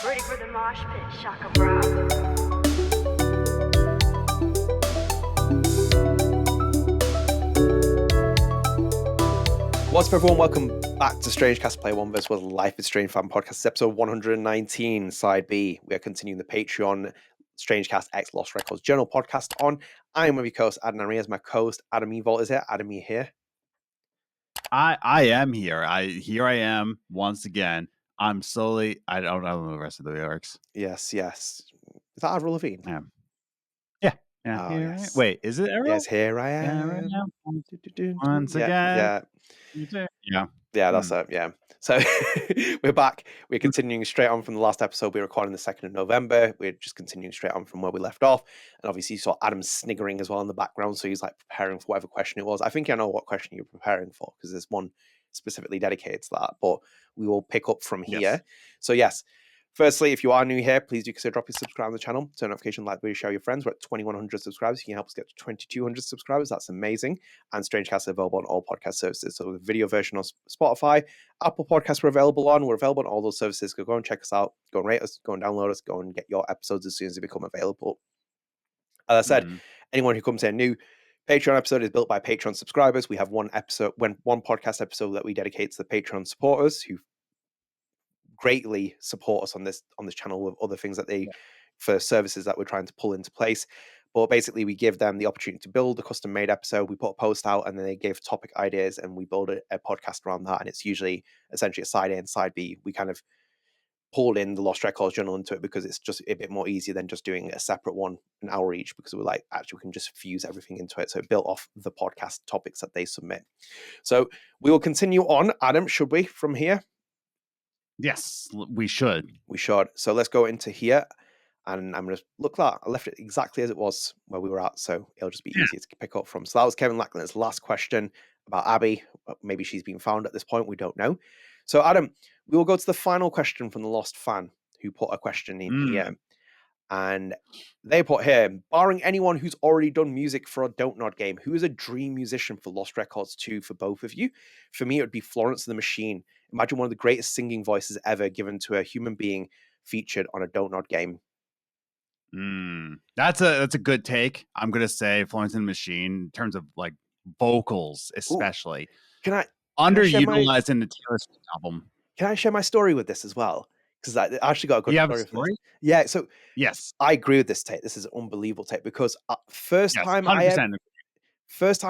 Ready for the mosh pit, shaka bra. What's up, everyone? Welcome back to StrangeCast Play One vs. Life is Strange Fan Podcast, episode 119, Side B. We are continuing the Patreon StrangeCast X Lost Records Journal podcast on. I am with your co-host, Adnan and Riaz. My co-host, Adam Evalt, is here. Adam, you here? I am here. Here I am once again. I'm slowly. I don't know the rest of the lyrics. Yes. Is that Avril Lavigne? Yeah. Oh, Here yes. Wait, is it Avril? Yes, here I am. Right now. Once again. Yeah, that's it. Yeah. So we're back. We're continuing straight on from the last episode. We're recording the 2nd of November. We're just continuing straight on from where we left off. And obviously, you saw Adam sniggering as well in the background. So he's like preparing for whatever question it was. I think I know what question you're preparing for because there's one specifically dedicated to that. But we will pick up from here. Yes. So, yes. Firstly, if you are new here, please do consider dropping subscribe on the channel. Turn notification like, video, share your friends. We're at 2,100 subscribers. You can help us get to 2,200 subscribers. That's amazing. And StrangeCast is available on all podcast services. So the video version on Spotify, Apple Podcasts we're available on. We're available on all those services. Go and check us out. Go and rate us. Go and download us. Go and get your episodes as soon as they become available. As I said, anyone who comes in new, Patreon episode is built by Patreon subscribers. We have one podcast episode that we dedicate to the Patreon supporters who greatly support us on this channel with other things that for services that we're trying to pull into place. But basically, we give them the opportunity to build a custom-made episode. We put a post out, and then they give topic ideas, and we build a podcast around that. And it's usually essentially a side A and side B. We kind of pulled in the Lost Records Journal into it because it's just a bit more easier than just doing a separate one, an hour each, because we're like, actually, we can just fuse everything into it. So it built off the podcast topics that they submit. So we will continue on. Adam, should we, from here? Yes, we should. So let's go into here. And I'm going to look that. I left it exactly as it was where we were at. So it'll just be easier to pick up from. So that was Kevin Lackner's last question about Abby. Maybe she's been found at this point. We don't know. So Adam, we will go to the final question from the Lost fan who put a question in here. And they put here, barring anyone who's already done music for a Don't Nod game, who is a dream musician for Lost Records 2 for both of you? For me, it would be Florence the Machine. Imagine one of the greatest singing voices ever given to a human being featured on a Don't Nod game. That's a good take. I'm gonna say Florence and the Machine in terms of like vocals, especially. Can I underutilized in the Taylor Swift album? Can I share my story with this as well? Because I actually got a good story. For this. Yeah. So yes, I agree with this take. This is an unbelievable take because first time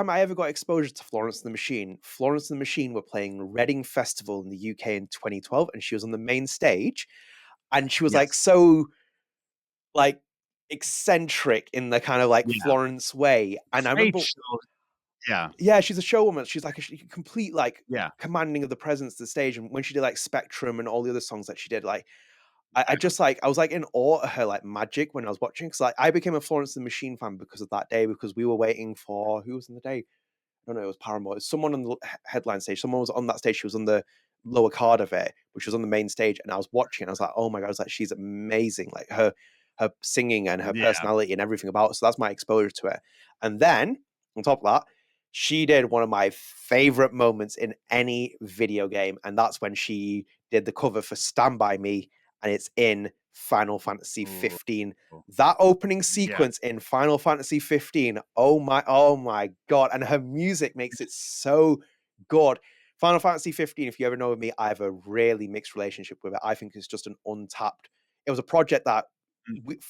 I ever got exposure to Florence the Machine. Florence the Machine were playing Reading Festival in the UK in 2012, and she was on the main stage, and she was like so like eccentric in the kind of like Florence way. And I remember she's a showwoman. She's like a complete like commanding of the presence of the stage. And when she did like Spectrum and all the other songs that she did, like I just like I was like in awe of her like magic when I was watching. Because like I became a Florence the Machine fan because of that day, because we were waiting for who was in the day. I don't know, it was Paramore. It was someone on the headline stage. Someone was on that stage. She was on the lower card of it, which was on the main stage. And I was watching and I was like, oh my God, I was like, she's amazing. Like her singing and her personality and everything about it. So that's my exposure to it. And then on top of that, she did one of my favorite moments in any video game. And that's when she did the cover for Stand By Me. And it's in Final Fantasy 15. That opening sequence in Final Fantasy 15. Oh my God. And her music makes it so good. Final Fantasy 15, if you ever know me, I have a really mixed relationship with it. I think it's just an untapped. It was a project that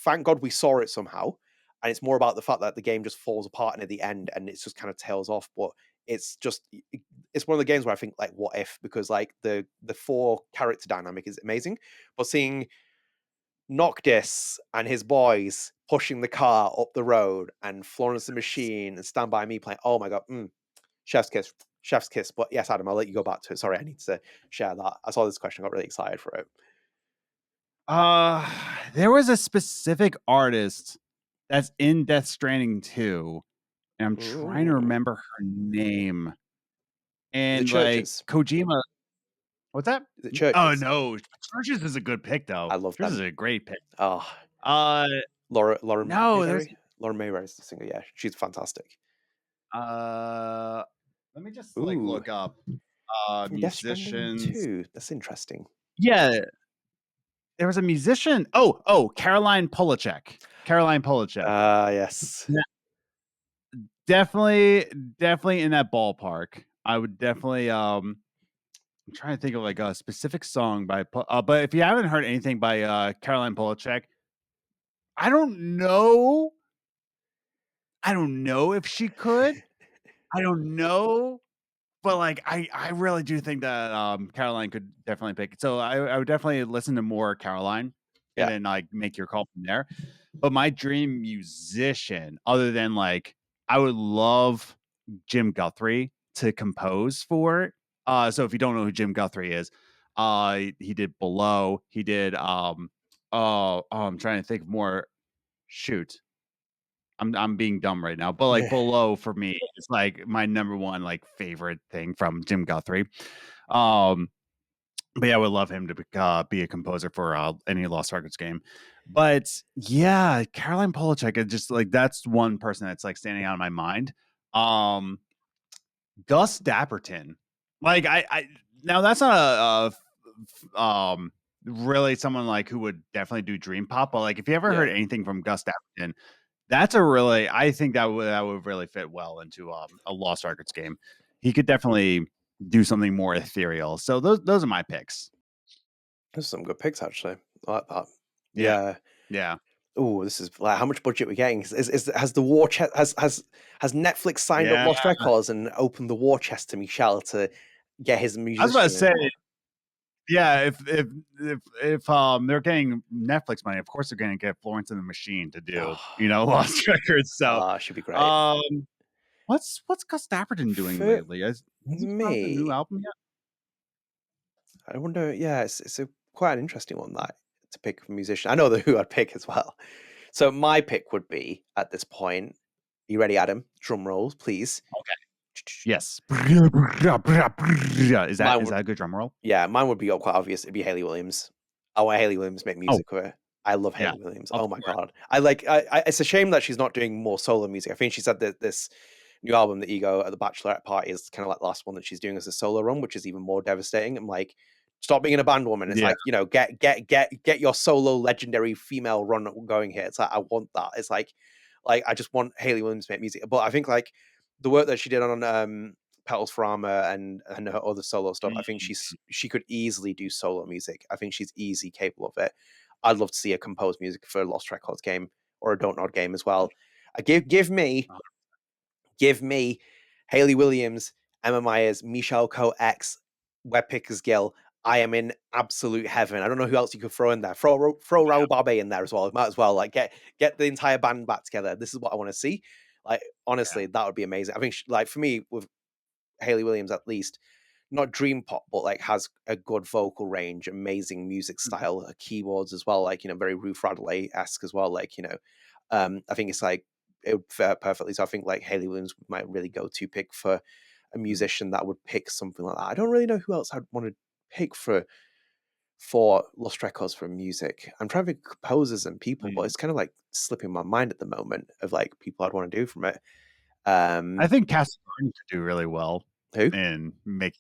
thank God we saw it somehow. And it's more about the fact that the game just falls apart and at the end and it's just kind of tails off. But it's one of the games where I think like, what if? Because like the 4 character dynamic is amazing. But seeing Noctis and his boys pushing the car up the road and Florence the Machine and Stand By Me playing, oh my God, chef's kiss. But yes, Adam, I'll let you go back to it. Sorry, I need to share that. I saw this question, I got really excited for it. There was a specific artist that's in Death Stranding 2, and I'm trying to remember her name. And like Kojima, what's that? Is it Churches? Oh no, Churches is a good pick though. I love Churches is a great pick. Oh, Laura. No, Laura Mayray is the singer. Yeah, she's fantastic. Let me just like look up musicians. Too. That's interesting. Yeah. there was a musician. Oh, Caroline Polachek. Yes. Yeah. Definitely in that ballpark. I would definitely I'm trying to think of like a specific song by but if you haven't heard anything by Caroline Polachek, I don't know if she could. I don't know. But like I really do think that Caroline could definitely pick it. So I would definitely listen to more Caroline and then like make your call from there. But my dream musician, other than like I would love Jim Guthrie to compose for it. So if you don't know who Jim Guthrie is, he did Below. He did I'm trying to think more. Shoot. I'm being dumb right now, but like Below for me is like my number one like favorite thing from Jim Guthrie. But yeah, I would love him to be a composer for any Lost Records game. But yeah, Caroline Polachek is just like that's one person that's like standing out in my mind. Gus Dapperton, like I now that's not really someone like who would definitely do dream pop, but like if you ever heard anything from Gus Dapperton, that's I think that would really fit well into a Lost Records game. He could definitely do something more ethereal. So those are my picks. Those are some good picks, actually. I like that. Yeah. Oh, this is like how much budget we're getting. Has the war chest has Netflix signed up Lost Records and opened the war chest to Michel to get his musician? I was about to say, yeah, if they're getting Netflix money, of course they're going to get Florence and the Machine to do Lost Records. So should be great. What's Gus Dapperton doing lately? Has he put out a new album yet? I wonder. Yeah, it's quite an interesting one that to pick a musician. I know who I'd pick as well. So my pick would be at this point. You ready, Adam? Drum rolls, please. Okay. Yes. Is that a good drum roll? Yeah, mine would be quite obvious. It'd be Hayley Williams. I want Hayley Williams to make music with her. I love Hayley Williams. Oh my god, it's a shame that she's not doing more solo music. I think she said that this new album, The Ego, at the Bachelorette Party is kind of like the last one that she's doing as a solo run, which is even more devastating. I'm like, stop being a band woman. It's like, get your solo legendary female run going here. It's like I want that. It's like I just want Hayley Williams to make music. But I think like the work that she did on Petals for Armor and her other solo stuff, I think she could easily do solo music. I think she's easily capable of it. I'd love to see her compose music for a Lost Records game or a Don't Nod game as well. Give me Hayley Williams, Emma Myers, Michelle Coe X, Web Pickers Gill. I am in absolute heaven. I don't know who else you could throw in there. Throw Raul Barbe in there as well. Might as well like get the entire band back together. This is what I want to see. Like honestly, that would be amazing. I think like for me with Hayley Williams at least, not dream pop, but like has a good vocal range, amazing music style, keyboards as well, like very Ruth Radley-esque as well. Like I think it's like it would fare perfectly. So I think like Hayley Williams might really go to pick for a musician that would pick something like that. I don't really know who else I'd want to pick for Lost Records for music. I'm trying to think of composers and people, but it's kind of like slipping my mind at the moment of like people I'd want to do from it. I think Cast a Garden could do really well. Who? And make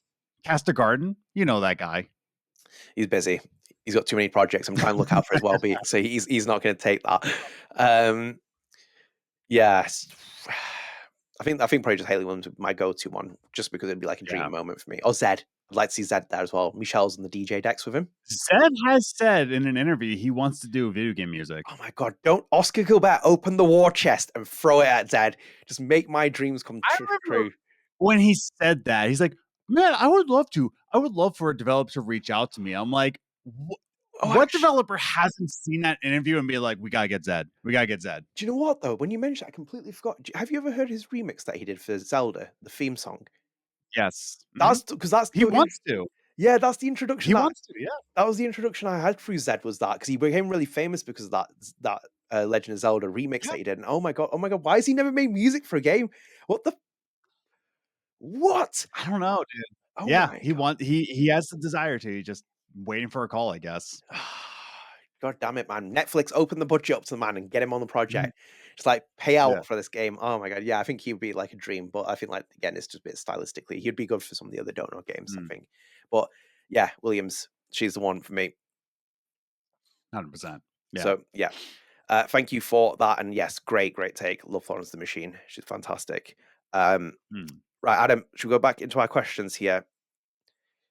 Cast a Garden. You know that guy. He's busy. He's got too many projects. I'm trying to look out for his well-being, so he's not going to take that. Yes, I think probably just Hayley Williams would be my go-to one, just because it'd be like a dream moment for me. Or Zed. I'd like to see Zed there as well. Michelle's on the DJ decks with him. Zed has said in an interview he wants to do video game music. Oh my god! Don't Oscar Gilbert open the war chest and throw it at Zed. Just make my dreams come true. When he said that, he's like, "Man, I would love to. I would love for a developer to reach out to me." I'm like, what developer hasn't seen that interview and be like, "We gotta get Zed. We gotta get Zed." Do you know what though? When you mentioned that, I completely forgot. Have you ever heard his remix that he did for Zelda, the theme song? Yes, that's because he wants to. Yeah, that's the introduction. He wants to. Yeah, that was the introduction I had through Zed. Was that because he became really famous because of that Legend of Zelda remix that he did? And oh my god, why has he never made music for a game? What? I don't know, dude. Oh yeah, he has the desire to. He's just waiting for a call, I guess. God damn it, man! Netflix, open the budget up to the man and get him on the project. Just like pay out for this game. Oh my god, yeah, I think he would be like a dream. But I think like again, it's just a bit stylistically. He'd be good for some of the other Don't Know games, I think. But yeah, Williams, she's the one for me. 100%. Yeah. So yeah, thank you for that. And yes, great take. Love Florence the Machine. She's fantastic. Right, Adam, should we go back into our questions here?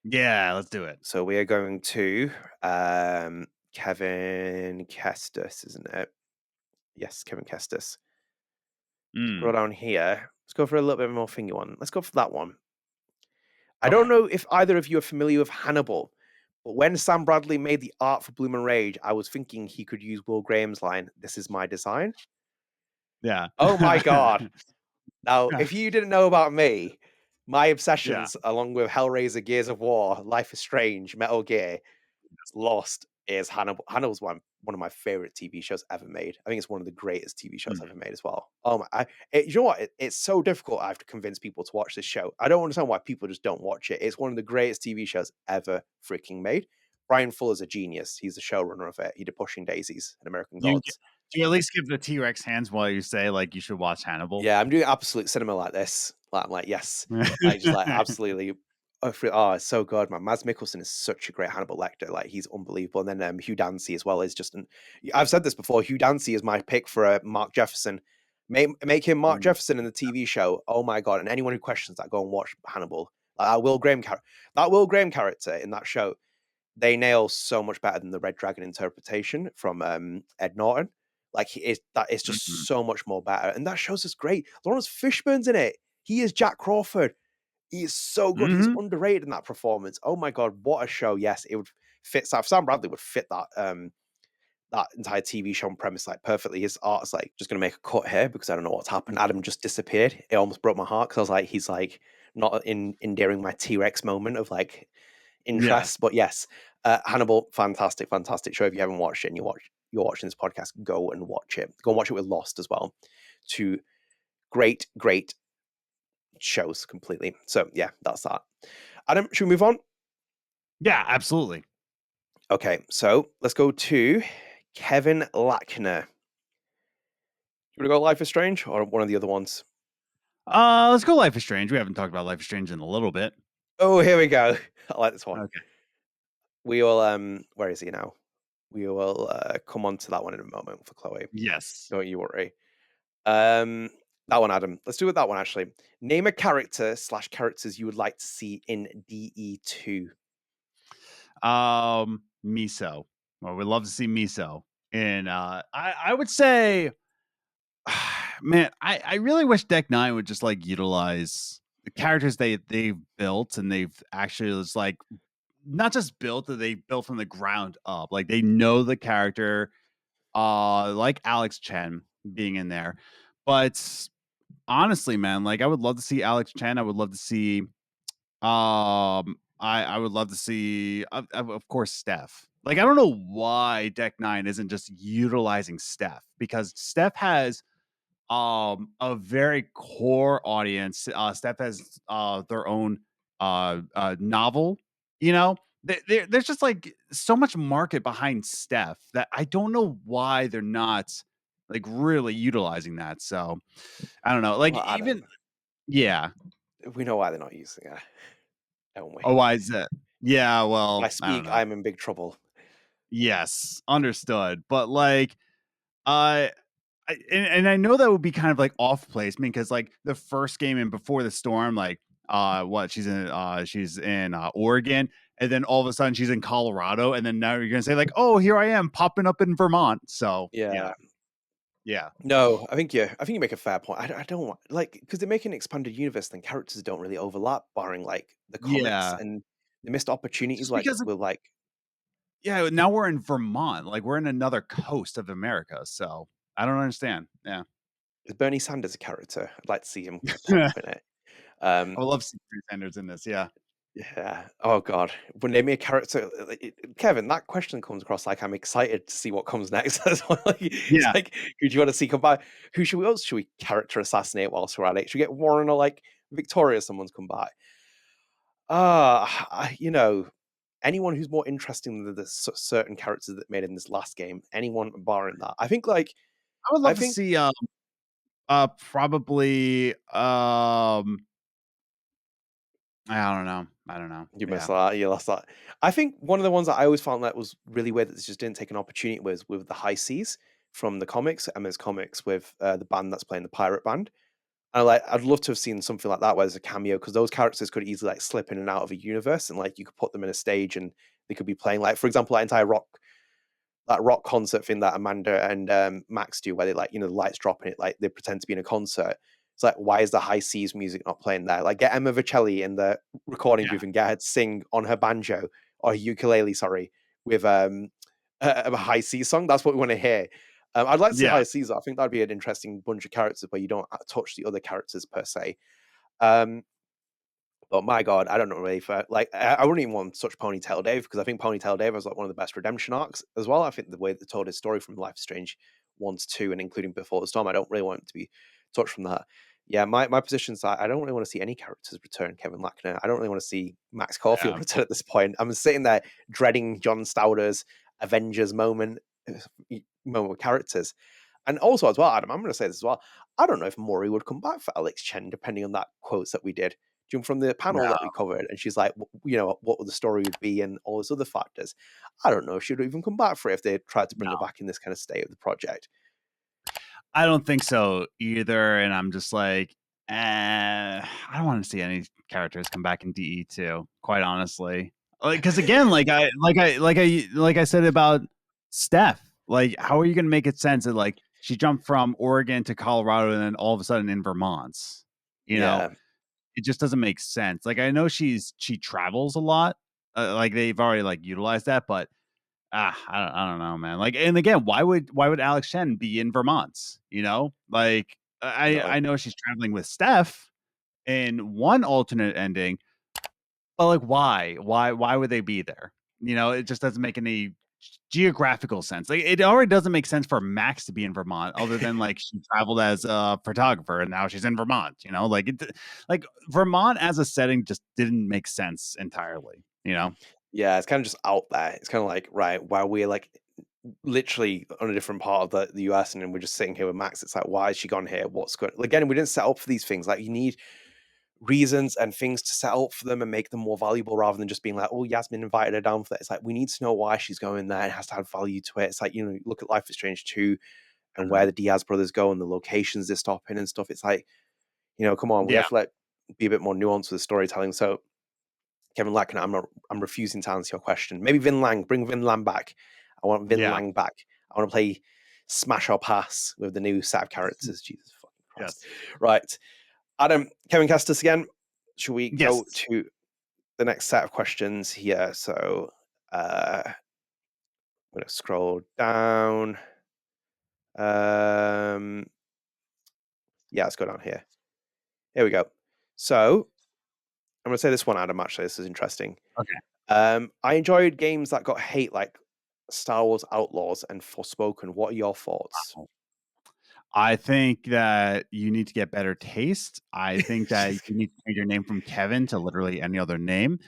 Yeah, let's do it. So we are going to Kevin Kestis, isn't it? Yes, Kevin Kestis. Scroll down here. Let's go for a little bit more thingy one. Let's go for that one. I don't know if either of you are familiar with Hannibal, but when Sam Bradley made the art for Bloom and Rage, I was thinking he could use Will Graham's line, "This is my design." Yeah. Oh my God. Now, if you didn't know about me, my obsessions, along with Hellraiser, Gears of War, Life is Strange, Metal Gear, Lost, is Hannibal. Hannibal's one of my favorite TV shows ever made. I think it's one of the greatest TV shows ever made as well. Oh my! You know what? It's so difficult. I have to convince people to watch this show. I don't understand why people just don't watch it. It's one of the greatest TV shows ever freaking made. Brian Fuller's a genius. He's the showrunner of it. He did Pushing Daisies and American Gods. Do you at least give the T-Rex hands while you say like you should watch Hannibal? Yeah, I'm doing absolute cinema like this. Like I'm like, yes, like just like absolutely. Oh, it's so good, man. Mads Mikkelsen is such a great Hannibal Lecter. Like he's unbelievable. And then Hugh Dancy as well is just an. I've said this before. Hugh Dancy is my pick for Mark Jefferson. Make him Mark Jefferson in the TV show. Oh my God! And anyone who questions that, go and watch Hannibal. Like that Will Graham character in that show, they nail so much better than the Red Dragon interpretation from Ed Norton. Like that is just so much more better, and that show's just great. Lawrence Fishburne's in it. He is Jack Crawford. He is so good. He's underrated in that performance. Oh my God, what a show! Yes, it would fit. Sam Bradley would fit that that entire TV show premise like perfectly. His art's like just gonna make a cut here because I don't know what's happened. Adam just disappeared. It almost broke my heart because I was like, he's like not endearing my T-Rex moment of like interest. But yes, Hannibal, fantastic show. If you haven't watched it and you're watching this podcast, go and watch it. Go and watch it with Lost as well. Two great shows completely. So yeah, that's that. Adam, should we move on? Yeah, absolutely. Okay, so let's go to Kevin Lackner. You want to go Life is Strange or one of the other ones? Let's go Life is Strange. We haven't talked about Life is Strange in a little bit. Oh, here we go. I like this one. Okay. We will where is he now? We will come on to that one in a moment for Chloe. Yes. Don't you worry. That one, Adam. Let's do it that one actually. Name a character / characters you would like to see in DE2. Miso. Well, we'd love to see Miso. And I would say, man, I really wish Deck 9 would just like utilize the characters they've built, and they've actually just like not just built, that they built from the ground up. Like they know the character, like Alex Chen being in there. But honestly, man, like I would love to see Alex Chen. I would love to see I would love to see of course Steph. Like I don't know why Deck 9 isn't just utilizing Steph, because Steph has a very core audience. Steph has their own novel, you know. There's just like so much market behind Steph that I don't know why they're not like really utilizing that. So I don't know. Like well, Adam, even yeah, we know why they're not using it, don't we? oh, why is that? Yeah, well, When I speak, I'm in big trouble. Yes, understood. But like, and I know that would be kind of like off placement, because like the first game in Before the Storm, like she's in Oregon, and then all of a sudden she's in Colorado, and then now you're gonna say like, oh, here I am popping up in Vermont. So Yeah. Yeah. No, I think you make a fair point. I don't want, like, because they're making an expanded universe, then characters don't really overlap, barring like the comics and the missed opportunities. Just like because with like yeah, now we're in Vermont, like we're in another coast of America. So I don't understand. Yeah. is Bernie Sanders a character? I'd like to see him pop up in it. I would love to see Bernie Sanders in this. Yeah. Yeah. Oh God. When they make a character, Kevin, that question comes across like I'm excited to see what comes next as well. It's like, who do you want to see come by? Who should we character assassinate whilst we're at it? Should we get Warren or like Victoria? Someone's come by. You know, anyone who's more interesting than the certain characters that made in this last game. Anyone barring that, I think. Like, I would love to see probably I don't know. You missed that. You lost that. I think one of the ones that I always found that was really weird that they just didn't take an opportunity was with the High Seas from the comics, Emma's comics, with the band that's playing the pirate band. And I'd love to have seen something like that where there's a cameo, because those characters could easily like slip in and out of a universe, and like you could put them in a stage and they could be playing, like, for example, that entire rock concert thing that Amanda and Max do, where they, like, the lights dropping it, like they pretend to be in a concert. It's like, why is the High Seas music not playing there? Like, get Emma Vicelli in the recording booth and get her to sing on her banjo or ukulele, sorry, with a High Seas song. That's what we want to hear. I'd like to see High Seas. I think that'd be an interesting bunch of characters where you don't touch the other characters per se. But my God, I don't know really. I wouldn't even want to touch Ponytail Dave, because I think Ponytail Dave was like one of the best redemption arcs as well. I think the way they told his story from Life is Strange 1 to 2, and including Before the Storm, I don't really want it to be touched from that. Yeah, my position's that I don't really want to see any characters return. Kevin Lackner, I don't really want to see Max Caulfield return at this point. I'm sitting there dreading John Stauder's Avengers moment with characters. And also, as well, Adam, I'm going to say this as well. I don't know if Maury would come back for Alex Chen, depending on that quotes that we did from the panel that we covered. And she's like, what the story would be and all those other factors. I don't know if she would even come back for it if they tried to bring her back in this kind of state of the project. I don't think so either. And I'm just like, I don't want to see any characters come back in DE2, quite honestly. Because again, like I said about Steph, like, how are you going to make it sense that like she jumped from Oregon to Colorado and then all of a sudden in Vermont? You know, it just doesn't make sense. Like, I know she travels a lot. Like they've already like utilized that, but I don't know, man. Like, and again, why would Alex Chen be in Vermont? Like I know she's traveling with Steph in one alternate ending, but like, why would they be there? It just doesn't make any geographical sense. Like, it already doesn't make sense for Max to be in Vermont, other than like she traveled as a photographer and now she's in Vermont. Like Vermont as a setting just didn't make sense entirely. Yeah, it's kind of just out there. It's kind of like, right, while we're like literally on a different part of the US, and then we're just sitting here with Max. It's like, why has she gone here? What's good? Again, we didn't set up for these things. Like, you need reasons and things to set up for them and make them more valuable, rather than just being like, oh, Yasmin invited her down for that. It's like, we need to know why she's going there. It has to have value to it. It's like, look at Life is Strange 2 and where the Diaz brothers go and the locations they stop in and stuff. It's like, come on, we have to be a bit more nuanced with the storytelling. So Kevin Lackner, I'm refusing to answer your question. Maybe Vin Lang, bring Vin Lang back. I want Vin Lang back. I want to play Smash or Pass with the new set of characters. Jesus fucking Christ. Yes. Right. Adam, Kevin Kestis again. Should we go to the next set of questions here? So I'm going to scroll down. Let's go down here. Here we go. So I'm going to say this one, Adam, actually. This is interesting. Okay. I enjoyed games that got hate, like Star Wars Outlaws and Forspoken. What are your thoughts? I think that you need to get better taste. I think that you need to change your name from Kevin to literally any other name.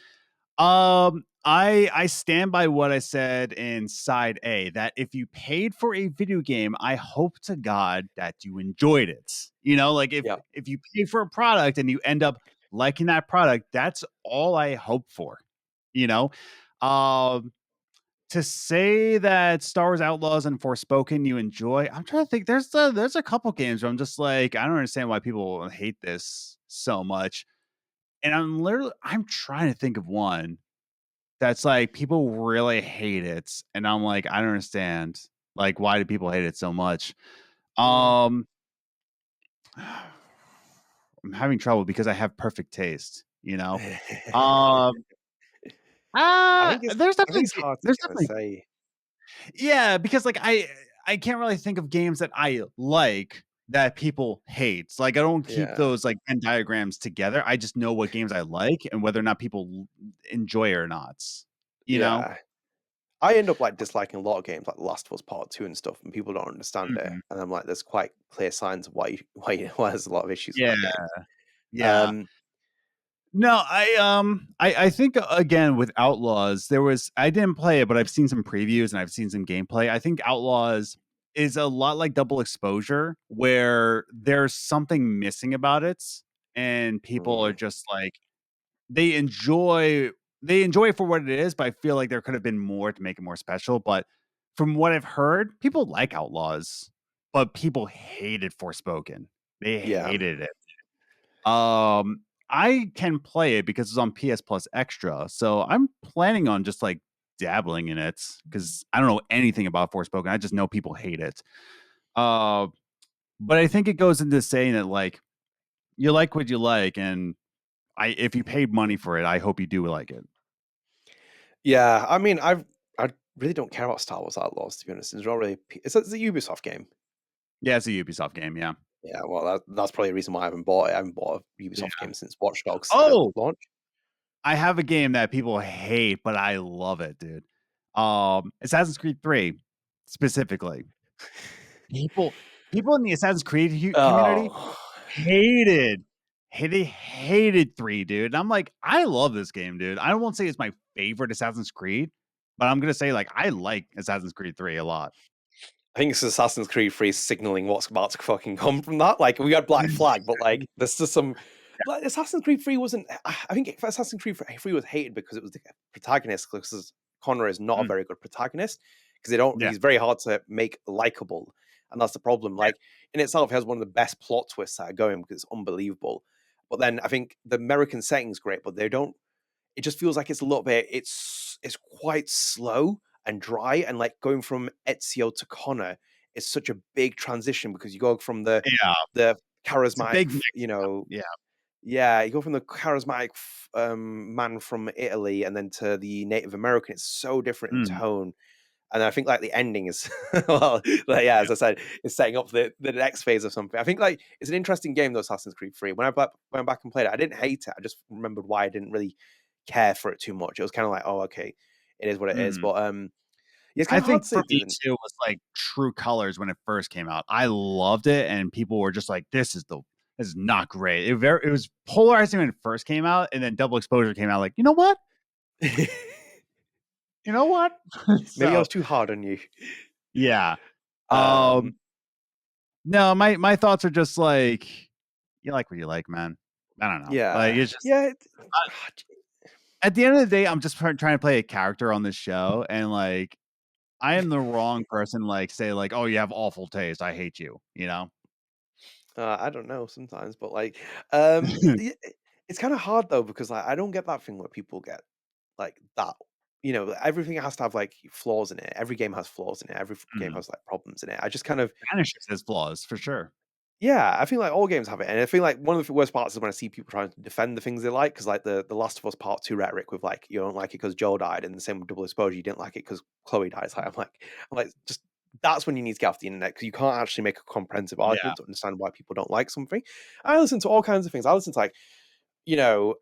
I stand by what I said in side A, that if you paid for a video game, I hope to God that you enjoyed it. Like if you pay for a product and you end up liking that product, that's all I hope for. To say that Star Wars Outlaws and Forspoken you enjoy, I'm trying to think. There's a couple games where I'm just like, I don't understand why people hate this so much. And I'm trying to think of one that's like people really hate it, and I'm like, I don't understand. Like, why do people hate it so much? I'm having trouble because I have perfect taste. I think it's hard to say. Yeah, because like I can't really think of games that I like that people hate. Like, I don't keep those like Venn diagrams together. I just know what games I like and whether or not people enjoy it or not. You know? I end up like disliking a lot of games like The Last of Us Part 2 and stuff, and people don't understand it. And I'm like, there's quite clear signs of why there's a lot of issues with that game. Yeah. No, I think again with Outlaws, I didn't play it, but I've seen some previews and I've seen some gameplay. I think Outlaws is a lot like Double Exposure, where there's something missing about it, and people are just like, they enjoy it for what it is, but I feel like there could have been more to make it more special. But from what I've heard, people like Outlaws, but people hated Forspoken. They hated it. I can play it because it's on PS Plus Extra, so I'm planning on just like dabbling in it because I don't know anything about Forspoken. I just know people hate it. But I think it goes into saying that like you like what you like, and if you paid money for it, I hope you do like it. Yeah, I mean, I really don't care about Star Wars Outlaws, to be honest. It's not really. It's a Ubisoft game. Yeah, it's a Ubisoft game. Yeah. Yeah, well, that's probably the reason why I haven't bought it. I haven't bought a Ubisoft game since Watch Dogs launch. I have a game that people hate, but I love it, dude. Assassin's Creed 3, specifically. People in the Assassin's Creed community hated 3, dude. And I'm like, I love this game, dude. I won't say it's my favorite Assassin's Creed, but I'm gonna say like I like Assassin's Creed 3 a lot. I think it's Assassin's Creed 3 signaling what's about to fucking come from that. Like, we got Black Flag, but like, there's just some. Like, Assassin's Creed 3 wasn't. I think Assassin's Creed 3 was hated because it was the protagonist, because Connor is not a very good protagonist, because he's very hard to make likable. And that's the problem. Like, in itself, it has one of the best plot twists that are going because it's unbelievable. But then I think the American setting's great, but they don't. It just feels like it's a little bit. It's quite slow and dry, and like going from Ezio to Connor is such a big transition because you go from the charismatic, you go from the charismatic man from Italy and then to the Native American. It's so different in tone. And I think like the ending is as I said, it's setting up the next phase of something. I think like it's an interesting game though, Assassin's Creed 3. When I went back and played it, I didn't hate it. I just remembered why I didn't really care for it too much. It was kind of like, oh, okay, it is what it is. But it's kind I of think hard for me too was like True Colors when it first came out. I loved it, and people were just like, "This is not great." It was polarizing when it first came out, and then Double Exposure came out. Like, you know what? You know what? Maybe I was too hard on you. Yeah. No, my thoughts are just like, you like what you like, man. I don't know. Yeah. Like, it's just at the end of the day, I'm just trying to play a character on this show, and like, I am the wrong person. Like, say like, oh, you have awful taste. I hate you. You know. I don't know sometimes, but like, it's kind of hard though because like I don't get that thing where people get like that. You know, everything has to have like flaws in it. Every game has flaws in it. Every game has like problems in it. I just kind of Vanishes has flaws for sure. Yeah, I feel like all games have it, and I feel like one of the worst parts is when I see people trying to defend the things they like, because like the Last of Us Part 2 rhetoric with like you don't like it because Joe died, and the same with Double Exposure, you didn't like it because Chloe died. It's like, I'm like, just that's when you need to get off the internet because you can't actually make a comprehensive argument to understand why people don't like something. I listen to all kinds of things. I listen to like all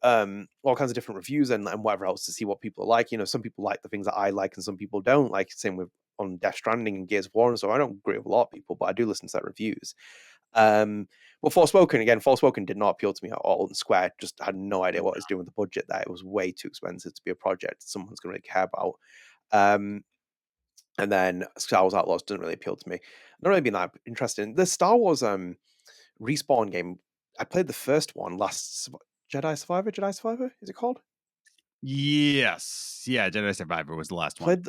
kinds of different reviews and whatever else to see what people are like. You know, some people like the things that I like, and some people don't like. Same with on Death Stranding and Gears of War, and so I don't agree with a lot of people, but I do listen to their reviews. Well, Forspoken did not appeal to me at all. And Square just had no idea what it was doing with the budget there. It was way too expensive to be a project someone's going to really care about. And then Star Wars Outlaws doesn't really appeal to me. Not really been that interested. The Star Wars Respawn game, I played the first one last Jedi Survivor, is it called? Yes. Yeah, Jedi Survivor was the last one.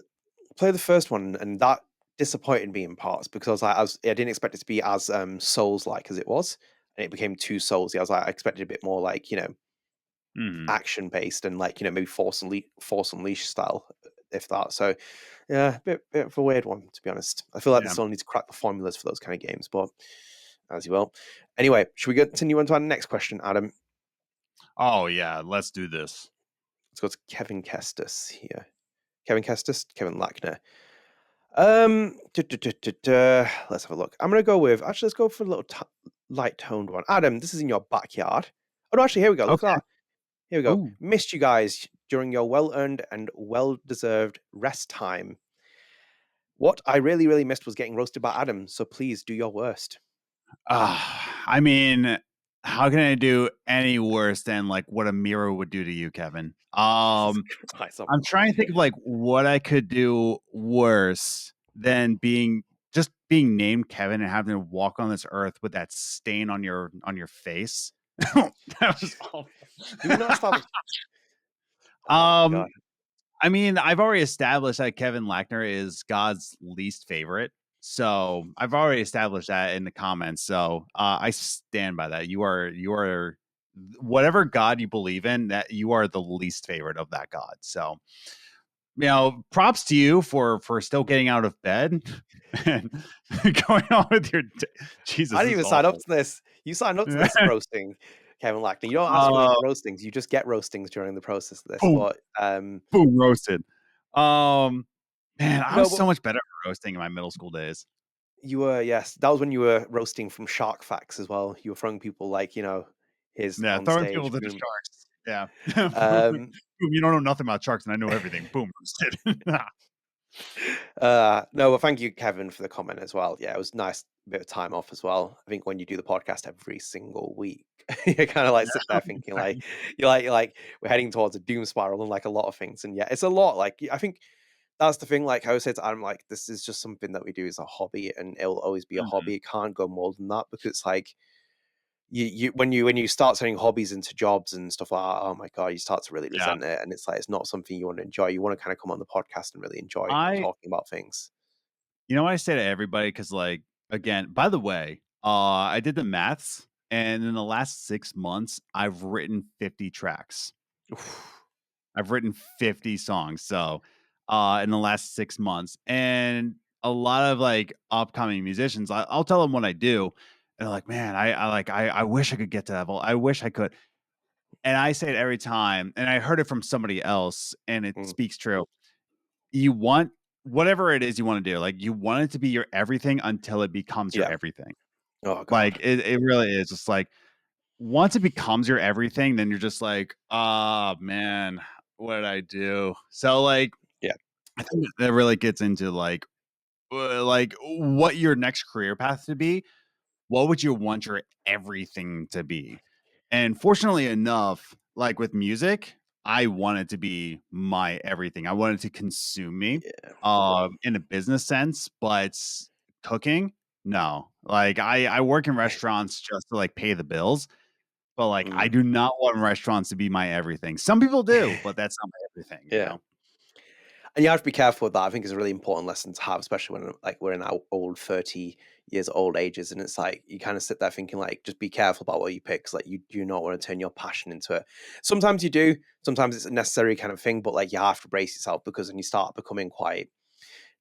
Played the first one, and that disappointed me in parts because I was like, I didn't expect it to be as Souls-like as it was, and it became too Soulsy. I was like, I expected a bit more like action based and like maybe Force Unleashed style, if that. So yeah, bit of a weird one to be honest. I feel like they still need to crack the formulas for those kind of games, but as you will. Anyway, should we continue on to our next question, Adam? Oh yeah, let's do this. Let's go to Kevin Kestis here. Kevin Lackner. Let's have a look. I'm gonna go with let's go for a little light toned one. Adam, this is in your backyard. Oh no, actually, here we go. Look at that. Here we go. Ooh. Missed you guys during your well earned and well deserved rest time. What I really, really missed was getting roasted by Adam. So please do your worst. I mean, how can I do any worse than like what a mirror would do to you, Kevin? I'm trying to think of like what I could do worse than being named Kevin and having to walk on this earth with that stain on your face. That was awful. Do we not establish? Oh, God. I mean, I've already established that Kevin Lackner is God's least favorite. So I've already established that in the comments. So I stand by that. You are whatever God you believe in, that you are the least favorite of that God. So, props to you for still getting out of bed and going on with your Jesus. I didn't even sign up to this. You signed up to this roasting, Kevin Lackner. You don't ask for roastings. You just get roastings during the process of this. Boom, but boom, roasted. Man, I was so much better at roasting in my middle school days. You were, yes. That was when you were roasting from Shark Facts as well. You were throwing people like, his on throwing stage. people to the sharks. Yeah. Boom, you don't know nothing about sharks, and I know everything. Boom, roasted. No, well, thank you, Kevin, for the comment as well. Yeah, it was nice bit of time off as well. I think when you do the podcast every single week, you kind of sit there thinking you're like we're heading towards a doom spiral and a lot of things. And yeah, it's a lot. I think that's the thing. I always say to Adam, this is just something that we do as a hobby, and it'll always be a hobby. It can't go more than that, because it's you when you start turning hobbies into jobs and stuff like that, oh my God, you start to really resent it, and it's it's not something you want to enjoy. You want to kind of come on the podcast and really enjoy talking about things. You know what I say to everybody? Because again, by the way, I did the maths, and in the last 6 months, I've written 50 tracks. I've written 50 songs. So in the last 6 months, and a lot of upcoming musicians, I'll tell them what I do, and they're like, man, I wish I could get to that level. I wish I could. And I say it every time, and I heard it from somebody else, and it speaks true. You want whatever it is you want to do. You want it to be your everything until it becomes your everything. Oh God. It really is just once it becomes your everything, then you're just oh man, what did I do? So yeah, I think that really gets into what your next career path to be. What would you want your everything to be? And fortunately enough, with music, I want it to be my everything. I want it to consume me in a business sense, but cooking, no. I work in restaurants just to pay the bills, but I do not want restaurants to be my everything. Some people do, but that's not my everything, you know? And you have to be careful with that. I think it's a really important lesson to have, especially when we're in our old 30 years old ages. And it's you kind of sit there thinking just be careful about what you pick, because you do not want to turn your passion into it. Sometimes you do, sometimes it's a necessary kind of thing, but you have to brace yourself, because when you start becoming quite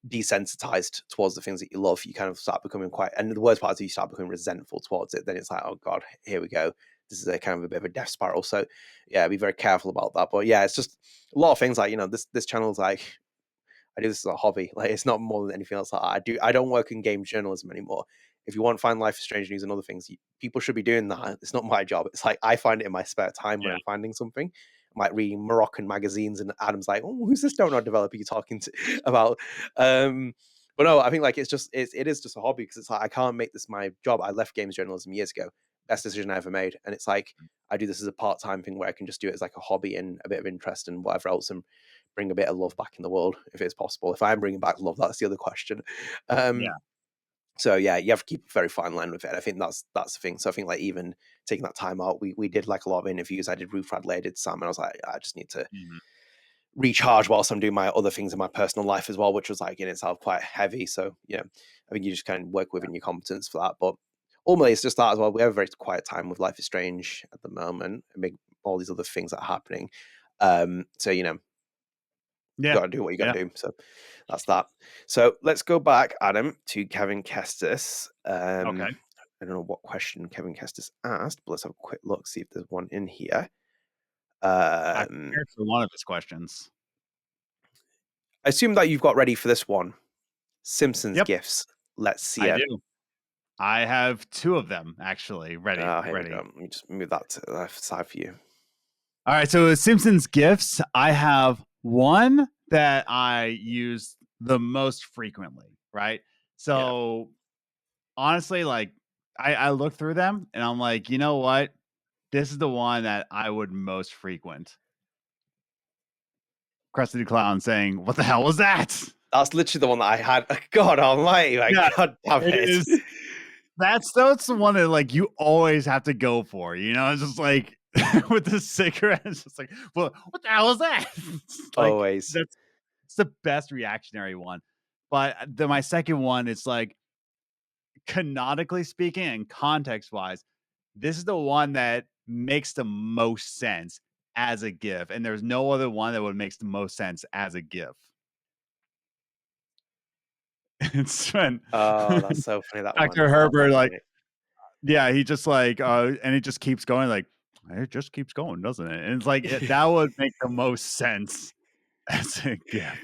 desensitized towards the things that you love, you kind of start becoming quite, and the worst part is you start becoming resentful towards it. Then it's oh God, here we go. This is a kind of a bit of a death spiral. So yeah, be very careful about that. But yeah, it's just a lot of things this channel's I do this as a hobby. It's not more than anything else. I don't work in game journalism anymore. If you want to find Life is Strange news and other things, people should be doing that. It's not my job. It's I find it in my spare time when I'm finding something. I'm reading Moroccan magazines, and Adam's oh, who's this donut developer you're talking to about? But no, I think it is just a hobby, because it's I can't make this my job. I left games journalism years ago. Best decision I ever made. And it's I do this as a part-time thing where I can just do it as a hobby and a bit of interest and whatever else, and bring a bit of love back in the world if it's possible. If I'm bringing back love, that's the other question. So yeah, you have to keep a very fine line with it. I think that's the thing. So I think even taking that time out, we did a lot of interviews. I did Ruth Radley, I did Sam, and I was I just need to recharge whilst I'm doing my other things in my personal life as well, which was in itself quite heavy. So yeah, I think you just kind of work within your competence for that. But ultimately, it's just that as well. We have a very quiet time with Life is Strange at the moment, and all these other things that are happening. So you got to do what you got to do. So that's that. So let's go back, Adam, to Kevin Kestis. Okay. I don't know what question Kevin Kestis asked, but let's have a quick look, see if there's one in here. I prepared for one of his questions. I assume that you've got ready for this one. Simpsons GIFs. Let's see it. I do. I have 2 of them, actually, ready. Ready. Let me just move that to the left side for you. All right, so Simpsons GIFs, I have one that I use the most frequently, right? So honestly, I look through them and I'm you know what? This is the one that I would most frequent. Krusty the Clown saying, "What the hell was that?" That's literally the one that I had. God almighty, God damn it. That's the one that you always have to go for. It's just with the cigarette. It's just like, well, what the hell is that? Like, Always. that's the best reactionary one. But my second one is like, canonically speaking and context wise, this is the one that makes the most sense as a GIF, and there's no other one that would makes the most sense as a GIF. It's when that's so funny, that one. Dr. Herbert, like, yeah, he just like, and it just keeps going, like, it just keeps going, doesn't it? And it's like, that would make the most sense as a GIF.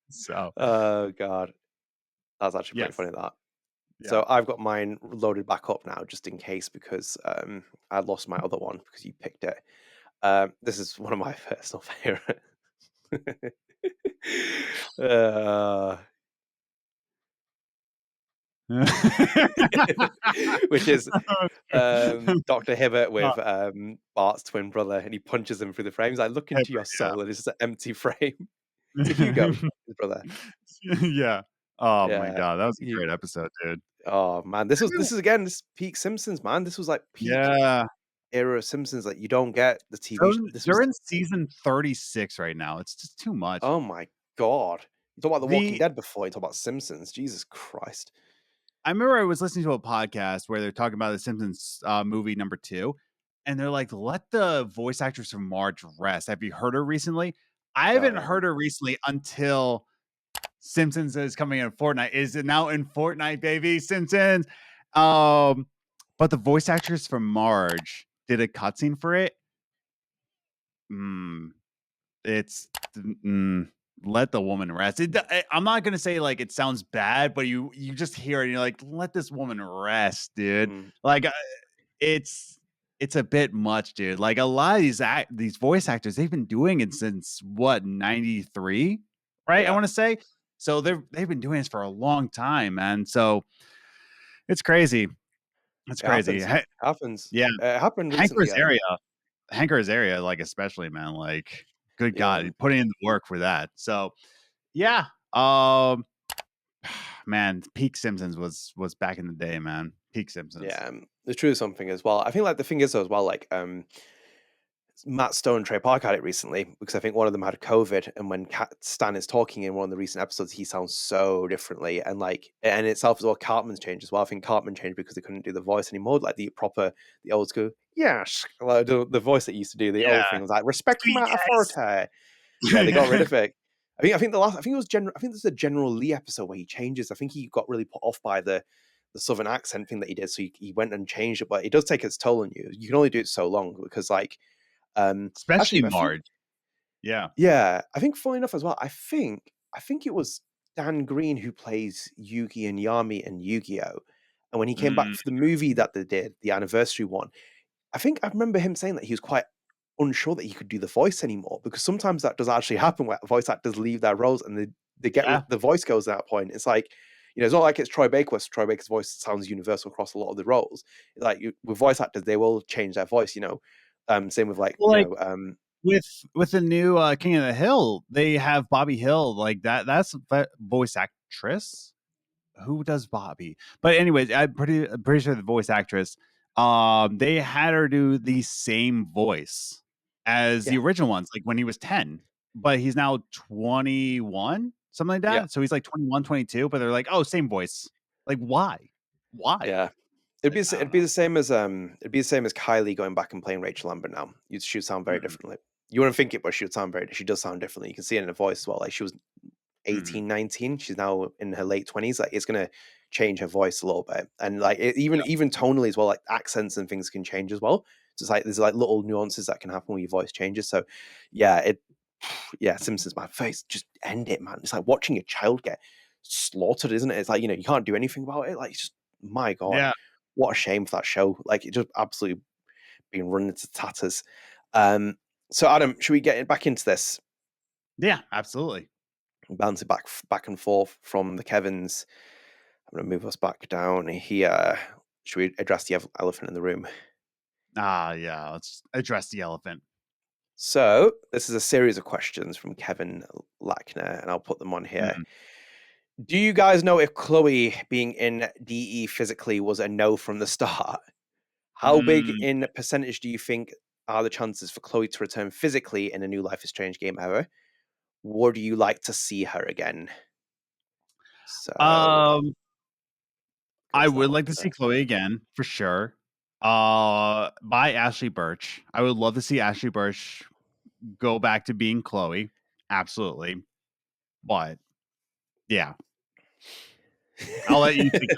So, oh god, that's actually pretty yes. funny, that. Yeah. So I've got mine loaded back up now, just in case, because I lost my other one because you picked it. This is one of my personal favorite. Which is Dr. Hibbert with Bart's twin brother, and he punches him through the frames. I look into your soul, and it's just an empty frame. To Hugo, his brother. Yeah. Oh my Yeah. god, that was a great episode, dude. Oh man, this is again this peak Simpsons, man. This was like peak era of Simpsons. Like, you don't get the TV. They're in season 36 right now. It's just too much. Oh my god! You talk about The Walking Dead before you talk about Simpsons. Jesus Christ! I remember I was listening to a podcast where they're talking about the Simpsons movie number 2, and they're like, "Let the voice actress from Marge rest." Have you heard her recently? I haven't heard her recently until Simpsons is coming in Fortnite. Is it now in Fortnite, baby? Simpsons. But the voice actress from Marge did a cutscene for it. It's let the woman rest. I'm not gonna say like it sounds bad, but you just hear it and you're like, let this woman rest, dude. Like, it's a bit much, dude. Like, a lot of these voice actors, they've been doing it since what, 93, right? Yeah. I want to say. So they've been doing this for a long time, man. So it's crazy. It's crazy. Happens. Yeah. It happened recently. Hank Azaria, like, especially, man. Like, good God, putting in the work for that. So yeah. Man, peak Simpsons was back in the day, man. Peak Simpsons. Yeah, the truth is something as well. I think like the thing is though as well, like Matt Stone and Trey Park had it recently, because I think one of them had COVID, and when Stan is talking in one of the recent episodes, he sounds so differently, and like, and itself as well, Cartman's changed as well. I think Cartman changed because they couldn't do the voice anymore, like the old school, yes, like the voice that used to do the old thing was like, respect my authority. Yeah, they got rid of it. I think there's a General Lee episode where he changes. I think he got really put off by the Southern accent thing that he did, so he went and changed it. But it does take its toll on you. You can only do it so long, because like, especially Marge. Yeah. I think, funny enough as well, I think it was Dan Green who plays Yugi and Yami and Yu-Gi-Oh! And when he came back for the movie that they did, the anniversary one, I think I remember him saying that he was quite unsure that he could do the voice anymore, because sometimes that does actually happen where voice actors leave their roles and they get the voice goes at that point. It's like, it's not like it's Troy Baker. Troy Baker's voice sounds universal across a lot of the roles. Like, with voice actors, they will change their voice. Same with like, with the new King of the Hill, they have Bobby Hill, like that. That's voice actress. Who does Bobby? But anyways, I'm pretty sure the voice actress, they had her do the same voice as the original ones, like when he was 10, but he's now 21, something like that. Yeah. So he's like 21, 22, but they're like, oh, same voice. Like, why? Yeah. It'd be the same as Kylie going back and playing Rachel Amber now. She would sound very differently. You wouldn't think it, but she would sound she does sound differently. You can see it in her voice as well. Like, she was 18, 19. She's now in her late 20s. Like, it's gonna change her voice a little bit, and like even tonally as well. Like, accents and things can change as well. So it's like there's like little nuances that can happen when your voice changes. So yeah, Simpsons, my face, just end it, man. It's like watching a child get slaughtered, isn't it? It's like, you can't do anything about it. Like, it's just, my God, what a shame for that show. Like, it just absolutely being run into tatters. So Adam, should we get back into this? Yeah, absolutely. Bounce it back and forth from the Kevins. I'm going to move us back down here. Should we address the elephant in the room? Yeah, let's address the elephant. So this is a series of questions from Kevin Lackner, and I'll put them on here. Do you guys know if Chloe being in DE physically was a no from the start? How big in percentage do you think are the chances for Chloe to return physically in a new Life is Strange game ever? Would you like to see her again? So, I would like to see Chloe again for sure. By Ashley Birch. I would love to see Ashley Birch go back to being Chloe. Absolutely. But yeah. I'll let you take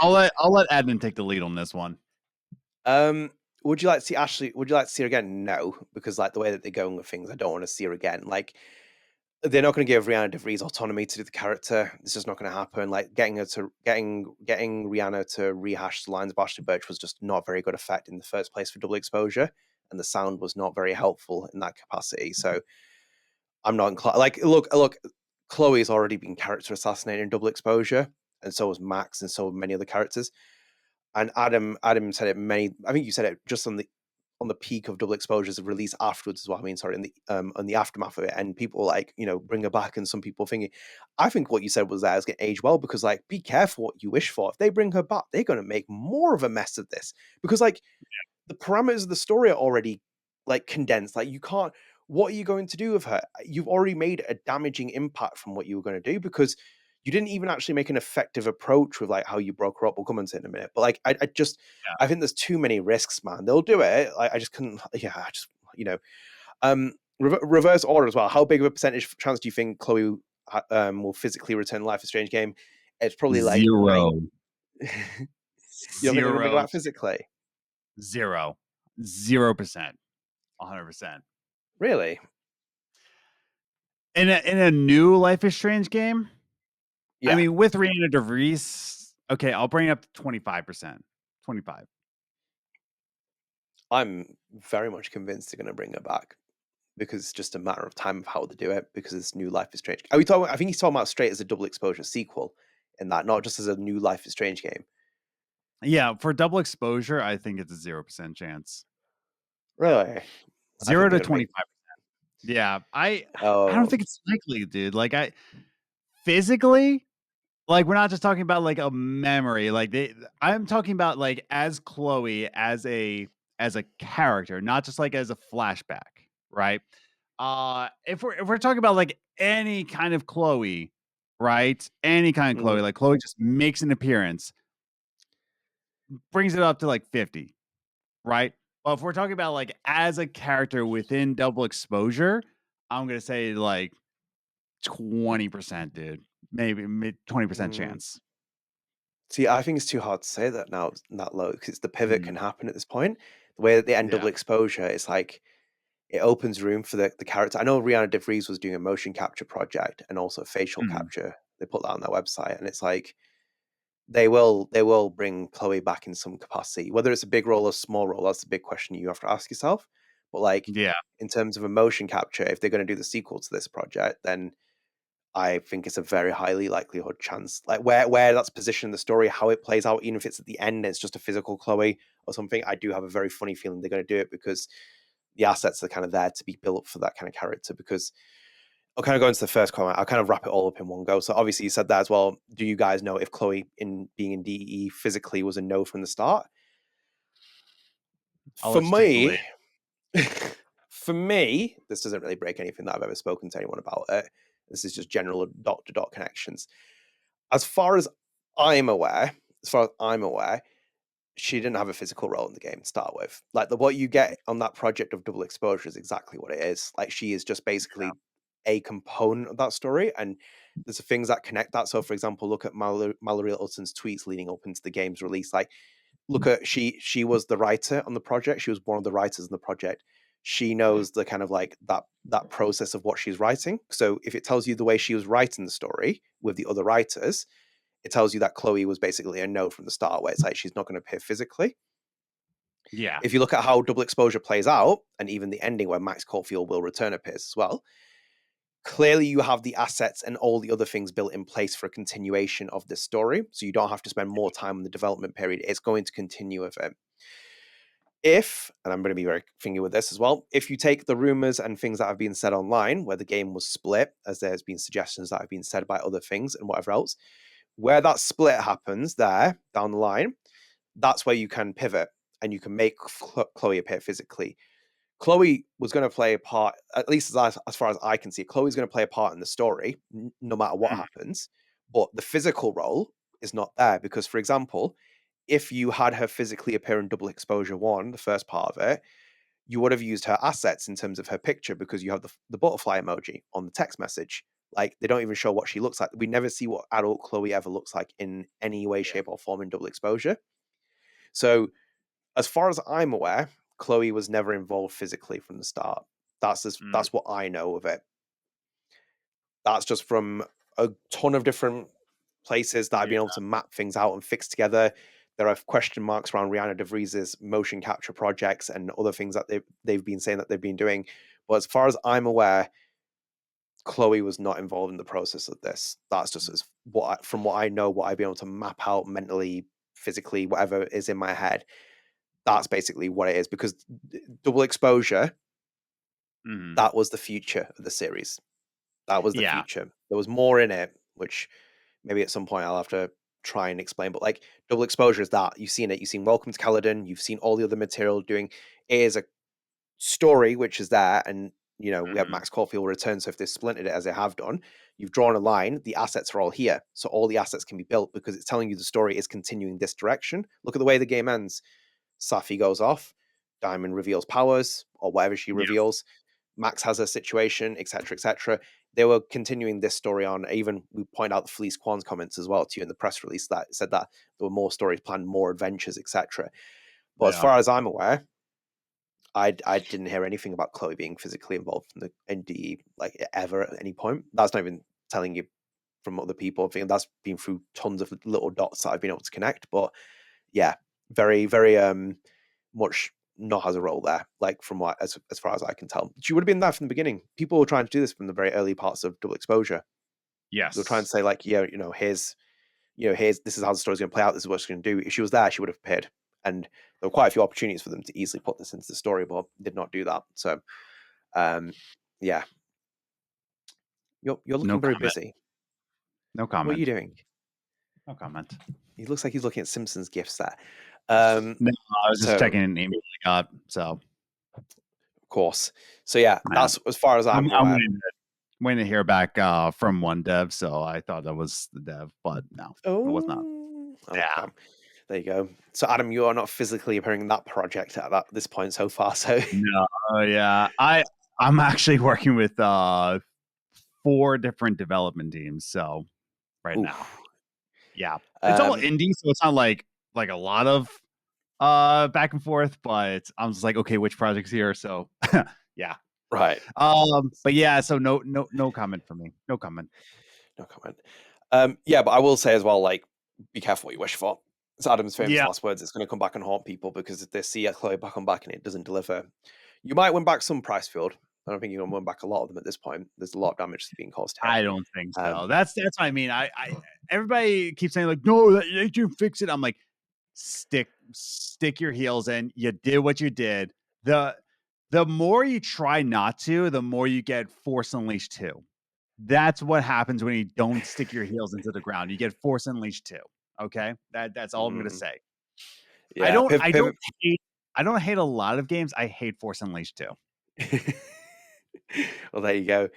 I'll let Adnan take the lead on this one. Would you like to see Ashley? Would you like to see her again? No, because like the way that they're going with things, I don't want to see her again. Like they're not going to give Rihanna DeVries autonomy to do the character. This is not going to happen. Like getting Rihanna to rehash the lines of Ashley Birch was just not very good effect in the first place for double exposure, and the sound was not very helpful in that capacity. So I'm not inclined. Like look, Chloe's already been character assassinated in double exposure, and so was Max, and so many other characters. And Adam said it I think you said it just on the peak of double exposure's release afterwards as well. I mean, sorry, in the aftermath of it, and people were like, bring her back, and some people thinking, I think what you said was that it's going to age well, because like, be careful what you wish for. If they bring her back, they're going to make more of a mess of this, because like the parameters of the story are already like condensed. Like you can't. What are you going to do with her? You've already made a damaging impact from what you were going to do, because you didn't even actually make an effective approach with like how you broke her up. We'll come into it in a minute. But like, I think there's too many risks, man. They'll do it. I just couldn't. Yeah, reverse order as well. How big of a percentage chance do you think Chloe will physically return Life is Strange game? It's probably like 0. You don't think they're gonna bring her back physically? 0%. 100%. Really? In a new Life is Strange game? Yeah. I mean, with Rihanna DeVries, okay, I'll bring it up to 25%. 25. I'm very much convinced they're going to bring her back, because it's just a matter of time of how they do it, because it's new Life is Strange. I think he's talking about straight as a double exposure sequel, in that, not just as a new Life is Strange game. Yeah, for double exposure, I think it's a 0% chance. Really? 0 to 25%. Yeah, I don't think it's likely, dude. Like physically, like we're not just talking about like a memory. Like I'm talking about like as Chloe as a character, not just like as a flashback, right? If we're talking about like any kind of Chloe, right? Any kind of Chloe, like Chloe just makes an appearance, brings it up to like 50, right? Well, if we're talking about like as a character within double exposure, I'm gonna say like 20%, dude. Maybe 20% chance. See, I think it's too hard to say that now, that low, because the pivot can happen at this point. The way that they end double exposure, it's like it opens room for the character. I know Rihanna DeVries was doing a motion capture project and also facial capture. They put that on their website, and it's like they will bring Chloe back in some capacity. Whether it's a big role or small role, that's the big question you have to ask yourself. But like, in terms of a motion capture, if they're going to do the sequel to this project, then I think it's a very highly likelihood chance. Like where that's positioned in the story, how it plays out, even if it's at the end, it's just a physical Chloe or something. I do have a very funny feeling they're going to do it, because the assets are kind of there to be built up for that kind of character. Because I'll kind of go into the first comment. I'll kind of wrap it all up in one go. So obviously you said that as well. Do you guys know if Chloe in being in DE physically was a no from the start? For me, this doesn't really break anything that I've ever spoken to anyone about it. This is just general dot-to-dot connections. As far as I'm aware, she didn't have a physical role in the game to start with. Like what you get on that project of double exposure is exactly what it is. Like she is just basically a component of that story, and there's things that connect that. So, for example, look at Mallory Littleton's tweets leading up into the game's release. Like, look at she was the writer on the project. She was one of the writers in the project. She knows the kind of like that process of what she's writing. So, if it tells you the way she was writing the story with the other writers, it tells you that Chloe was basically a no from the start, where it's like she's not going to appear physically. Yeah. If you look at how double exposure plays out, and even the ending where Max Caulfield will return appears as well, clearly you have the assets and all the other things built in place for a continuation of this story. So you don't have to spend more time on the development period. It's going to continue with it. If, and I'm going to be very finger with this as well, if you take the rumors and things that have been said online, where the game was split, as there's been suggestions that have been said by other things and whatever else, where that split happens there down the line, that's where you can pivot and you can make Chloe appear physically. Chloe was going to play a part, at least as far as I can see. Chloe's going to play a part in the story, no matter what happens. But the physical role is not there because, for example, if you had her physically appear in Double Exposure 1, the first part of it, you would have used her assets in terms of her picture because you have the butterfly emoji on the text message. Like, they don't even show what she looks like. We never see what adult Chloe ever looks like in any way, shape, or form in Double Exposure. So, as far as I'm aware, Chloe was never involved physically from the start. That's what I know of it. That's just from a ton of different places that I've been able to map things out and fix together. There are question marks around Rihanna DeVries's motion capture projects and other things that they've been saying that they've been doing. But as far as I'm aware, Chloe was not involved in the process of this. That's just from what I know, what I've been able to map out mentally, physically, whatever is in my head. That's basically what it is, because Double Exposure, that was the future of the series. That was the future. There was more in it, which maybe at some point I'll have to try and explain. But like, Double Exposure is that. You've seen it. You've seen Welcome to Caledon. You've seen all the other material doing. It is a story which is there, and we have Max Caulfield return. So if they splintered it as they have done, you've drawn a line. The assets are all here, so all the assets can be built because it's telling you the story is continuing this direction. Look at the way the game ends. Safi goes off. Diamond reveals powers or whatever she reveals. Max has a situation, etc., etc. They were continuing this story on. Even we point out the Felice Kwan's comments as well to you in the press release that said that there were more stories planned, more adventures, etc. But as far as I'm aware, I didn't hear anything about Chloe being physically involved in the NDE like ever at any point. That's not even telling you from other people. I think that's been through tons of little dots that I've been able to connect. But yeah, very, very much not has a role there, like from what as far as I can tell. She would have been there from the beginning. People were trying to do this from the very early parts of Double Exposure. Yes. They were trying to say like, here's this is how the story's going to play out. This is what she's going to do. If she was there, she would have appeared. And there were quite a few opportunities for them to easily put this into the story, but did not do that. So, yeah. You're looking very busy. No comment. What are you doing? No comment. He looks like he's looking at Simpsons GIFs there. No, I was just checking an email I got. So, of course. So yeah, that's as far as I'm aware. I'm waiting to hear back from one dev, so I thought that was the dev, but no, it was not. Okay. Yeah. There you go. So Adam, you are not physically appearing in that project at this point so far. So no, yeah, I'm actually working with 4 different development teams. So now, yeah, it's all indie, so it's not like a lot of back and forth. But I'm just like, okay, which project's here? So yeah, right. But yeah, so no comment from me. No comment. No comment. Yeah, but I will say as well, like, be careful what you wish for. It's Adam's famous last words. It's going to come back and haunt people because if they see Chloe back on back and it doesn't deliver, you might win back some price field. I don't think you're going to win back a lot of them at this point. There's a lot of damage that's being caused here. I don't think so. That's what I mean. I everybody keeps saying like, no, that you fix it. I'm like, stick your heels in. You did what you did. The more you try not to, the more you get Force Unleashed 2. That's what happens when you don't stick your heels into the ground. You get Force Unleashed 2. Okay, that's all I'm gonna say. Yeah, I don't hate a lot of games. I hate Force Unleashed 2. Well, there you go.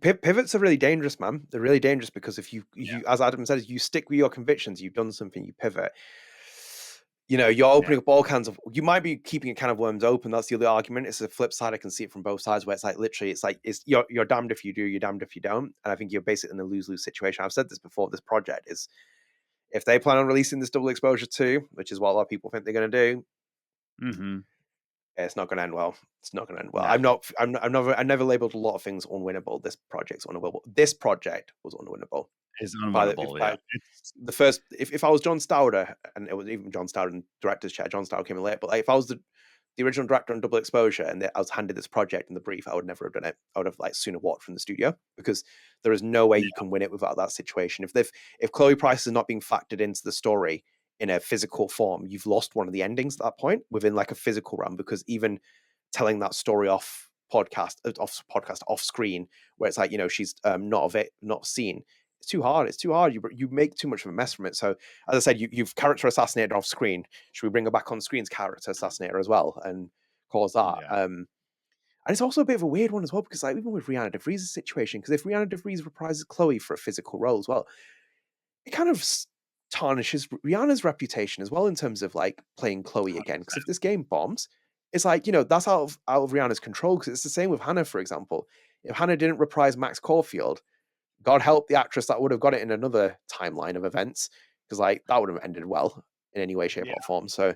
Pivots are really dangerous, man. They're really dangerous because if you as Adam says, you stick with your convictions. You've done something. You pivot. You're opening up all kinds of. You might be keeping a can of worms open. That's the other argument. It's a flip side. I can see it from both sides. Where it's like literally, you're damned if you do, you're damned if you don't. And I think you're basically in a lose-lose situation. I've said this before. This project is, if they plan on releasing this Double Exposure 2, which is what a lot of people think they're going to do, it's not going to end well. It's not going to end well. No. I never labeled a lot of things unwinnable. This project's unwinnable. This project was unwinnable. Is unwinnable. The first, if I was John Stauder, and it was even John Stauder in director's chair, John Stauder came in late, but like, if I was the original director on Double Exposure and I was handed this project in the brief, I would never have done it. I would have sooner walked from the studio because there is no way you can win it without that situation. If Chloe Price is not being factored into the story in a physical form, you've lost one of the endings at that point within like a physical realm, because even telling that story off screen, where it's like, she's not seen, it's too hard. It's too hard. You make too much of a mess from it. So as I said, you've character assassinated off screen. Should we bring her back on screen as character assassinator as well and cause that? And it's also a bit of a weird one as well, because like even with Rihanna DeVries' situation, because if Rihanna DeVries reprises Chloe for a physical role as well, it kind of tarnishes Rihanna's reputation as well in terms of like playing Chloe again. Because if this game bombs, it's like, that's out of Rihanna's control. Because it's the same with Hannah, for example. If Hannah didn't reprise Max Caulfield, God help the actress that would have got it in another timeline of events, because like that would have ended well in any way, shape, or form. So,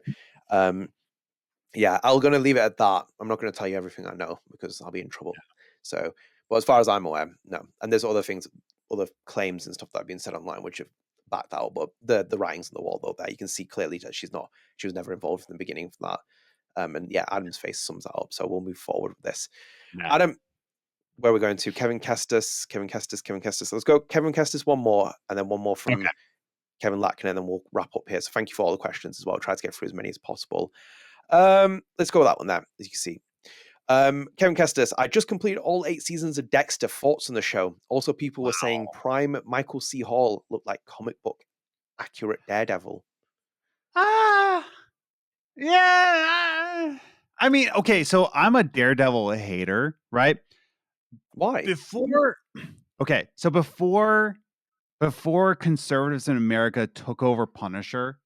yeah, I'm going to leave it at that. I'm not going to tell you everything I know because I'll be in trouble. So, but as far as I'm aware, no. And there's other things, other claims and stuff that have been said online which have backed out. But the writings on the wall, though, there you can see clearly that she was never involved in the beginning of that. And yeah, Adam's face sums that up. So we'll move forward with this. Yeah. Adam, where are we going to? Kevin Kestis. Let's go Kevin Kestis one more, and then one more from Kevin Lackner, and then we'll wrap up here. So thank you for all the questions as well. Try to get through as many as possible. Let's go with that one there, as you can see. Kevin Kestis, I just completed all 8 seasons of Dexter. Thoughts on the show? Also, people were saying prime Michael C. Hall looked like comic book accurate Daredevil. Yeah. I mean, okay, so I'm a Daredevil hater, right? Why? Before conservatives in America took over Punisher,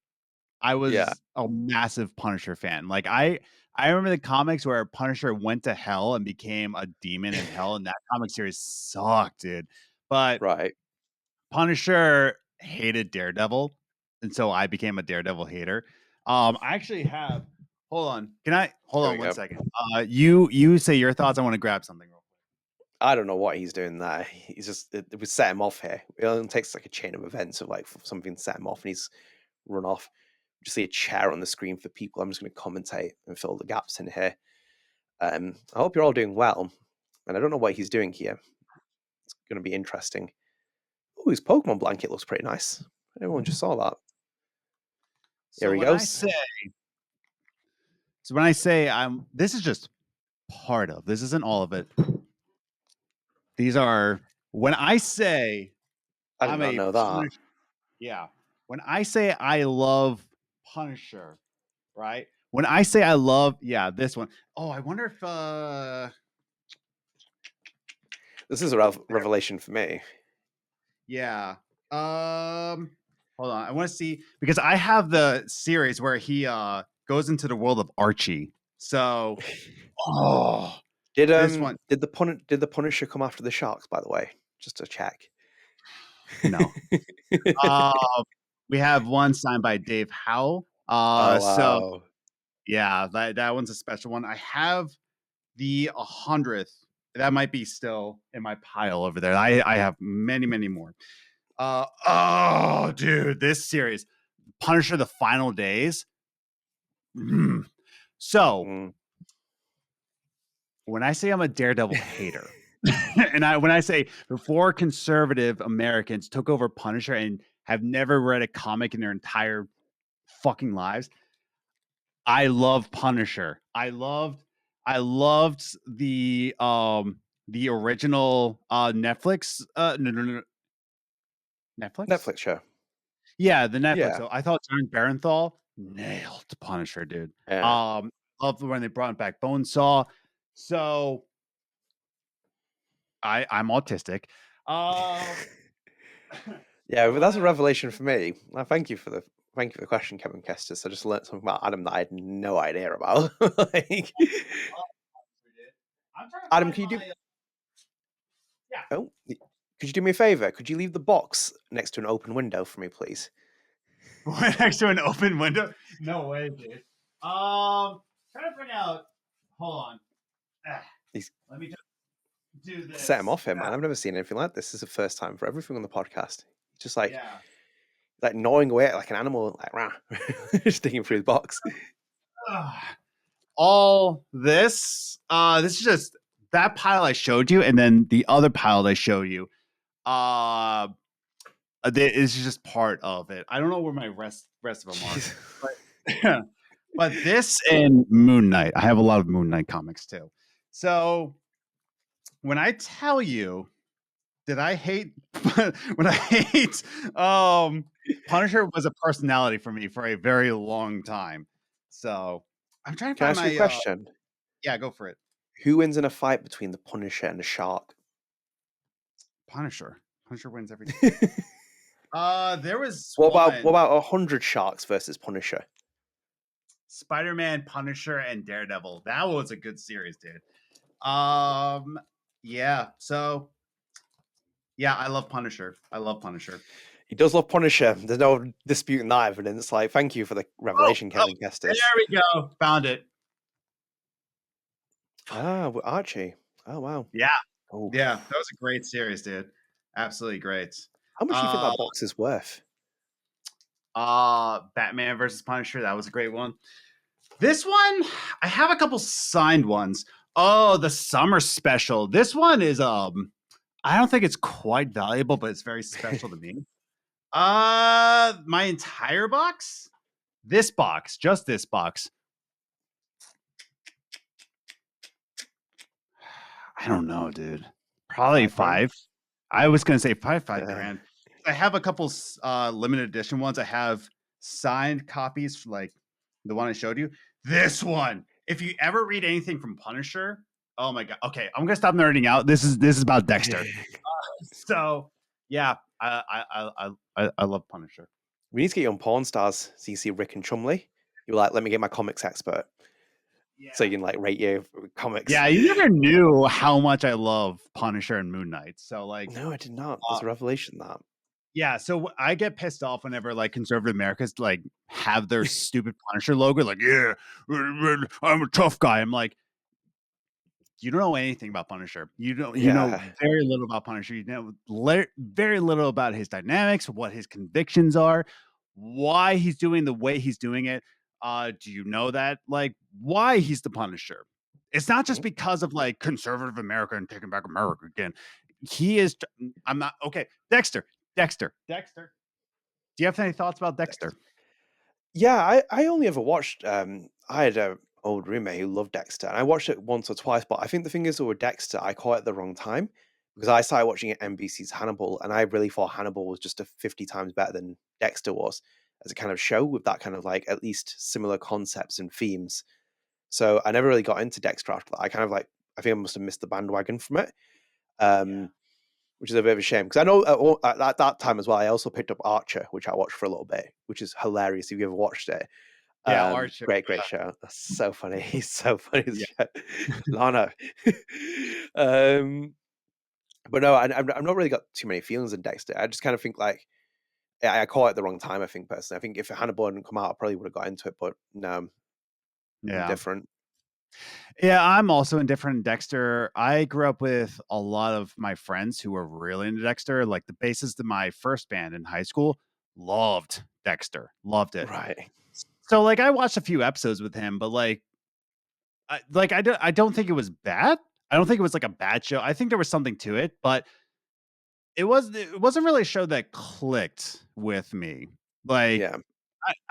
I was a massive Punisher fan. Like I remember the comics where Punisher went to hell and became a demon in hell, and that comic series sucked, dude. But Punisher hated Daredevil, and so I became a Daredevil hater. I actually have. Hold on. Can I hold on one second? You say your thoughts. I want to grab something real quick. I don't know what he's doing there. He's just it would set him off here. It only takes like a chain of events of like something to set him off, and he's run off. Just see a chair on the screen for people. I'm just going to commentate and fill the gaps in here. I hope you're all doing well. And I don't know what he's doing here. It's going to be interesting. Oh, his Pokemon blanket looks pretty nice. Everyone just saw that. Here he goes. So when I say this is just part of. This isn't all of it. These are when I say I did not know that. Yeah. When I say I love Punisher, right? When I say I love, this one. Oh, I wonder if this is a revelation for me. Yeah. Hold on. I want to see because I have the series where he goes into the world of Archie. So did the Punisher come after the Sharks, by the way? Just to check. No. We have one signed by Dave Howe. Wow. So yeah, that one's a special one. I have the 100th. That might be still in my pile over there. I have many, many more. Dude, this series, Punisher: The Final Days. So when I say I'm a Daredevil hater, and when I say before conservative Americans took over Punisher and have never read a comic in their entire fucking lives, I love Punisher. I loved the original Netflix Netflix show. Yeah, the Netflix. Yeah. So I thought John Barenthal nailed Punisher, dude. Yeah. Loved when they brought back Bonesaw. So I'm autistic. Yeah, but that's a revelation for me. Thank you for the question, Kevin Kestis. I just learned something about Adam that I had no idea about. Adam, can you do? Yeah. Oh, could you do me a favor? Could you leave the box next to an open window for me, please? Next to an open window? No way, dude. Try to bring out. Hold on. Let me just do this. Set him off here, man. I've never seen anything like this. This is the first time for everything on the podcast. Just like gnawing away like an animal, like rah, just digging through the box. All this is just that pile I showed you, and then the other pile I showed you. It's just part of it. I don't know where my rest of them are. But this and Moon Knight. I have a lot of Moon Knight comics too. So when I tell you that I hate Punisher was a personality for me for a very long time. So I'm trying to find my question. Yeah, go for it. Who wins in a fight between the Punisher and the Shark? Punisher wins every time. There was what about 100 Sharks versus Punisher? Spider-Man, Punisher, and Daredevil. That was a good series, dude. Yeah. So, yeah, I love Punisher. He does love Punisher. There's no disputing that evidence. Like, thank you for the revelation, Kevin Kestis. There we go. Found it. With Archie. Oh, wow. Yeah. Oh. Yeah, that was a great series, dude. Absolutely great. How much do you think that box is worth? Batman versus Punisher. That was a great one. This one, I have a couple signed ones. Oh, the summer special. This one is I don't think it's quite valuable, but it's very special to me. My entire box? This box, just this box. I don't know, dude. Probably $5. I was gonna say $5 grand. I have a couple limited edition ones. I have signed copies, like the one I showed you. This one. If you ever read anything from Punisher, oh my god. Okay, I'm gonna stop nerding out. This is about Dexter. So yeah, I love Punisher. We need to get you on Pawn Stars so you see Rick and Chumley. You're like, let me get my comics expert. Yeah. So you can like rate your comics. Yeah, you never knew how much I love Punisher and Moon Knight. So like, no, I did not. There's a revelation that. Yeah, so I get pissed off whenever like conservative Americans like have their stupid Punisher logo. Like, yeah, I'm a tough guy. I'm like, you don't know anything about Punisher. You know very little about Punisher. You know very little about his dynamics, what his convictions are, why he's doing the way he's doing it. Do you know that? Like, why he's the Punisher? It's not just because of like conservative America and taking back America again. He is. I'm not okay. Dexter. Do you have any thoughts about Dexter? Yeah, I only ever watched. I had a old roommate who loved Dexter, and I watched it once or twice. But I think the thing is with Dexter, I caught it at the wrong time because I started watching it NBC's Hannibal, and I really thought Hannibal was just 50 times better than Dexter was as a kind of show with that kind of like at least similar concepts and themes. So I never really got into Dexter after that. I kind of like I think I must have missed the bandwagon from it. Which is a bit of a shame because I know at that time as well. I also picked up Archer, which I watched for a little bit, which is hilarious. If you ever watched it, yeah, Archer, great show. That's so funny. He's so funny. Lana. But no, I've not really got too many feelings in Dexter. I just kind of think like I caught it at the wrong time. I think personally, I think if Hannibal hadn't come out, I probably would have got into it. But no, I'm different. Yeah, I'm also indifferent in Dexter. I grew up with a lot of my friends who were really into Dexter. Like the bassist of my first band in high school loved Dexter, loved it. Right. So like I watched a few episodes with him, but like I don't think it was bad. I don't think it was like a bad show. I think there was something to it, but it wasn't really a show that clicked with me. Like I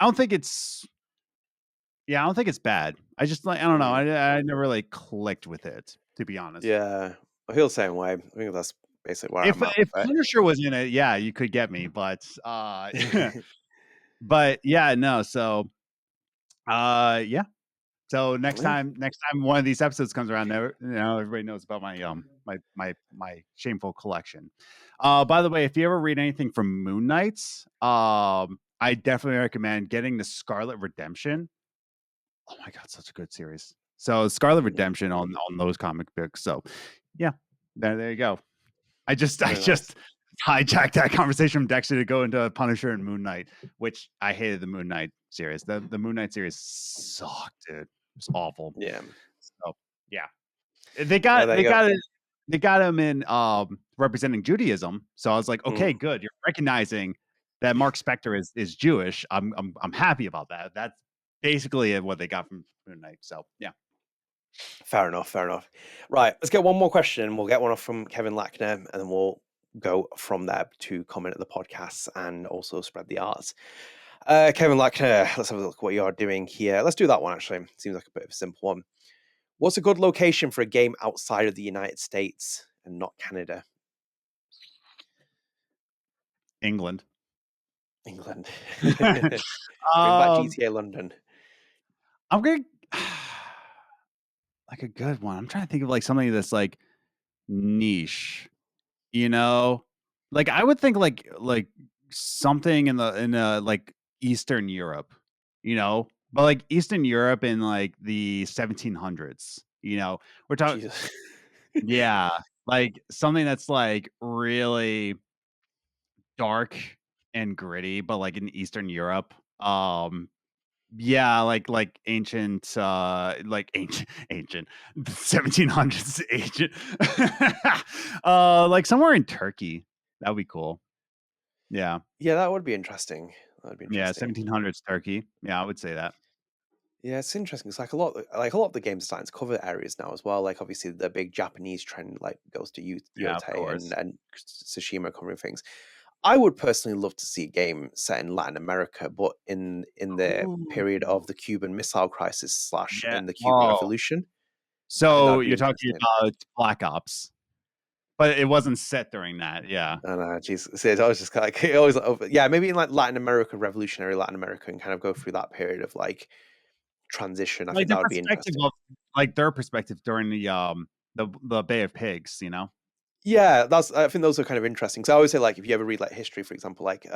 don't think it's I don't think it's bad. I just like I don't know. I never really clicked with it, to be honest. Yeah, I feel the same way. I think that's basically where I'm at. If Punisher was in it, yeah, you could get me, but but yeah, no. So yeah. So next time one of these episodes comes around, everybody knows about my my shameful collection. By the way, if you ever read anything from Moon Knight, I definitely recommend getting the Scarlet Redemption. Oh my god, such a good series. So Scarlet Redemption on those comic books. So yeah, there you go. I just hijacked that conversation from Dexter to go into Punisher and Moon Knight, which I hated the Moon Knight series. The Moon Knight series sucked, dude. It was awful. Yeah. So yeah. They got him in representing Judaism. So I was like, okay, good. You're recognizing that Mark Spector is Jewish. I'm happy about that. That's basically what they got from Moon Knight. So yeah. Fair enough. Right, let's get one more question. We'll get one off from Kevin Lackner, and then we'll go from there to comment at the podcast and also spread the arts. Kevin Lackner, let's have a look at what you're doing here. Let's do that one, actually. Seems like a bit of a simple one. What's a good location for a game outside of the United States and not Canada? England. Bring back GTA London. I'm going to... like a good one. I'm trying to think of like something that's like niche, you know? Like I would think like something in like Eastern Europe, you know? But like Eastern Europe in like the 1700s, you know. We're talking Jesus. yeah, like something that's like really dark and gritty, but like in Eastern Europe. Yeah, like ancient, ancient 1700s ancient. Like somewhere in Turkey. That would be cool. Yeah. Yeah, that would be interesting. That would be Yeah, interesting. 1700s Turkey. Yeah, I would say that. Yeah, it's interesting. It's like a lot of the games are starting to cover areas now as well. Like obviously the big Japanese trend like goes to Yeah, of Yotei course. and Tsushima covering things. I would personally love to see a game set in Latin America, but in the period of Ooh. the Cuban Missile Crisis / Yeah. in the Cuban Oh, Revolution. I think so that'd be you're talking interesting. about Black Ops, but it wasn't set during that. Yeah. I know, jeez. See, I was just like, it always, yeah, maybe in like Latin America, revolutionary Latin America, and kind of go through that period of like transition. I Like think the that would be perspective interesting. of like their perspective during the Bay of Pigs, you know? Yeah, I think those are kind of interesting. So I always say like if you ever read like history, for example, like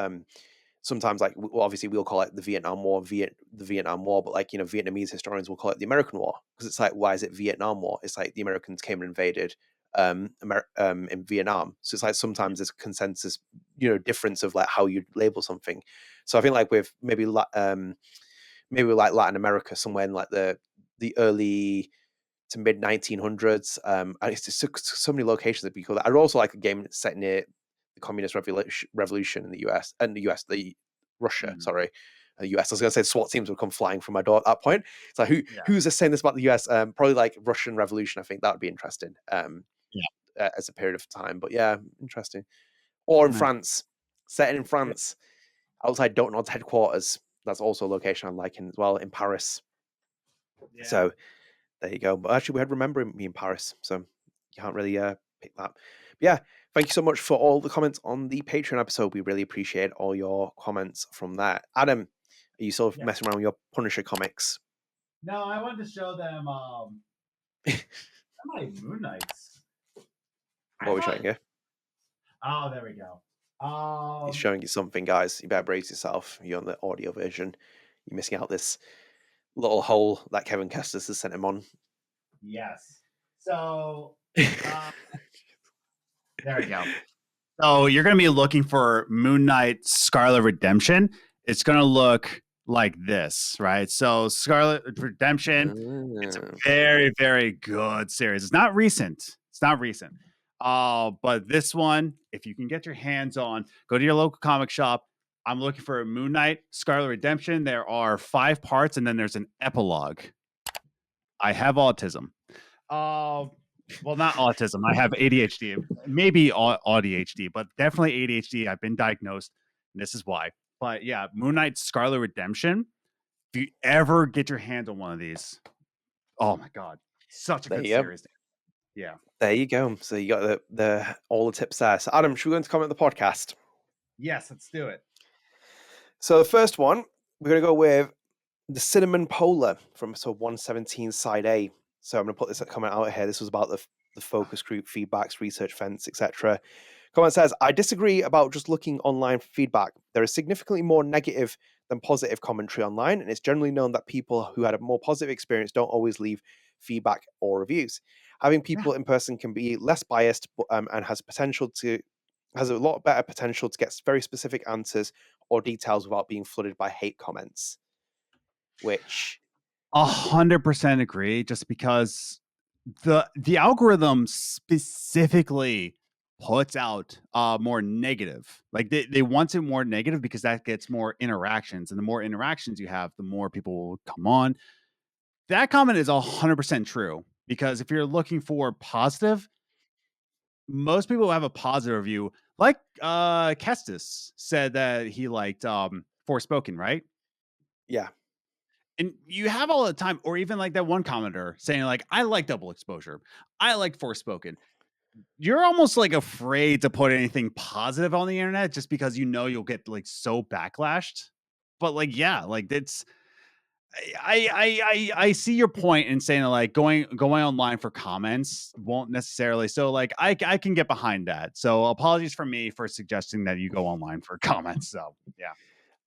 sometimes like well, obviously we'll call it the Vietnam War, the Vietnam War, but like Vietnamese historians will call it the American War because it's like why is it Vietnam War? It's like the Americans came and invaded in Vietnam, so it's like sometimes there's consensus difference of like how you label something. So I think like with maybe with like Latin America somewhere in like the early to mid 1900s. And it's just so many locations that people. I'd also like a game set near the communist revolution in the US and the Russia. Mhm. Sorry, US. I was going to say SWAT teams would come flying from my door at that point. It's like Yeah. who's just saying this about the US? Probably like Russian Revolution. I think that would be interesting. As a period of time. But yeah, interesting. Or in Nice. France, set it in France, outside Dontnod's headquarters. That's also a location I'm liking as well in Paris. Yeah. So there you go. But actually, we had Remember Me in Paris, so you can't really pick that. But yeah, thank you so much for all the comments on the Patreon episode. We really appreciate all your comments from that. Adam, are you still messing around with your Punisher comics? No, I wanted to show them my Moon Knights. What are we showing you? Oh, there we go. He's showing you something, guys. You better brace yourself. You're on the audio version. You're missing out this little hole that Kevin Kestis has sent him on. Yes. So there we go. So you're going to be looking for Moon Knight Scarlet Redemption. It's going to look like this, right? So Scarlet Redemption, it's a very, very good series. It's not recent. But this one, if you can get your hands on, go to your local comic shop. I'm looking for a Moon Knight Scarlet Redemption. There are 5 parts, and then there's an epilogue. I have autism. Well, not autism. I have ADHD, maybe ADHD, but definitely ADHD. I've been diagnosed, and this is why. But yeah, Moon Knight Scarlet Redemption. If you ever get your hands on one of these, oh my god, such a good series. Yeah, there you go. So you got the all the tips there. So Adam, should we go into comment the podcast? Yes, let's do it. So the first one, we're gonna go with the Cinnamon Polar from episode 117, side A. So I'm going to put this comment out here. This was about the focus group feedbacks, research fence, etc. Comment says, I disagree about just looking online for feedback. There is significantly more negative than positive commentary online, and it's generally known that people who had a more positive experience don't always leave feedback or reviews. Having people in person can be less biased and has a lot better potential to get very specific answers or details without being flooded by hate comments. Which 100% agree, just because the algorithm specifically puts out more negative. Like they want it more negative because that gets more interactions, and the more interactions you have, the more people will come on. That comment is 100% true, because if you're looking for positive, most people who have a positive review, like Kestis said that he liked Forspoken, right? Yeah. And you have all the time, or even like that one commenter saying like, I like Double Exposure, I like Forspoken. You're almost like afraid to put anything positive on the internet just because you'll get like so backlashed. But like, yeah, like I see your point in saying that, like, going online for comments won't necessarily. So like I can get behind that. So apologies for me for suggesting that you go online for comments. So yeah.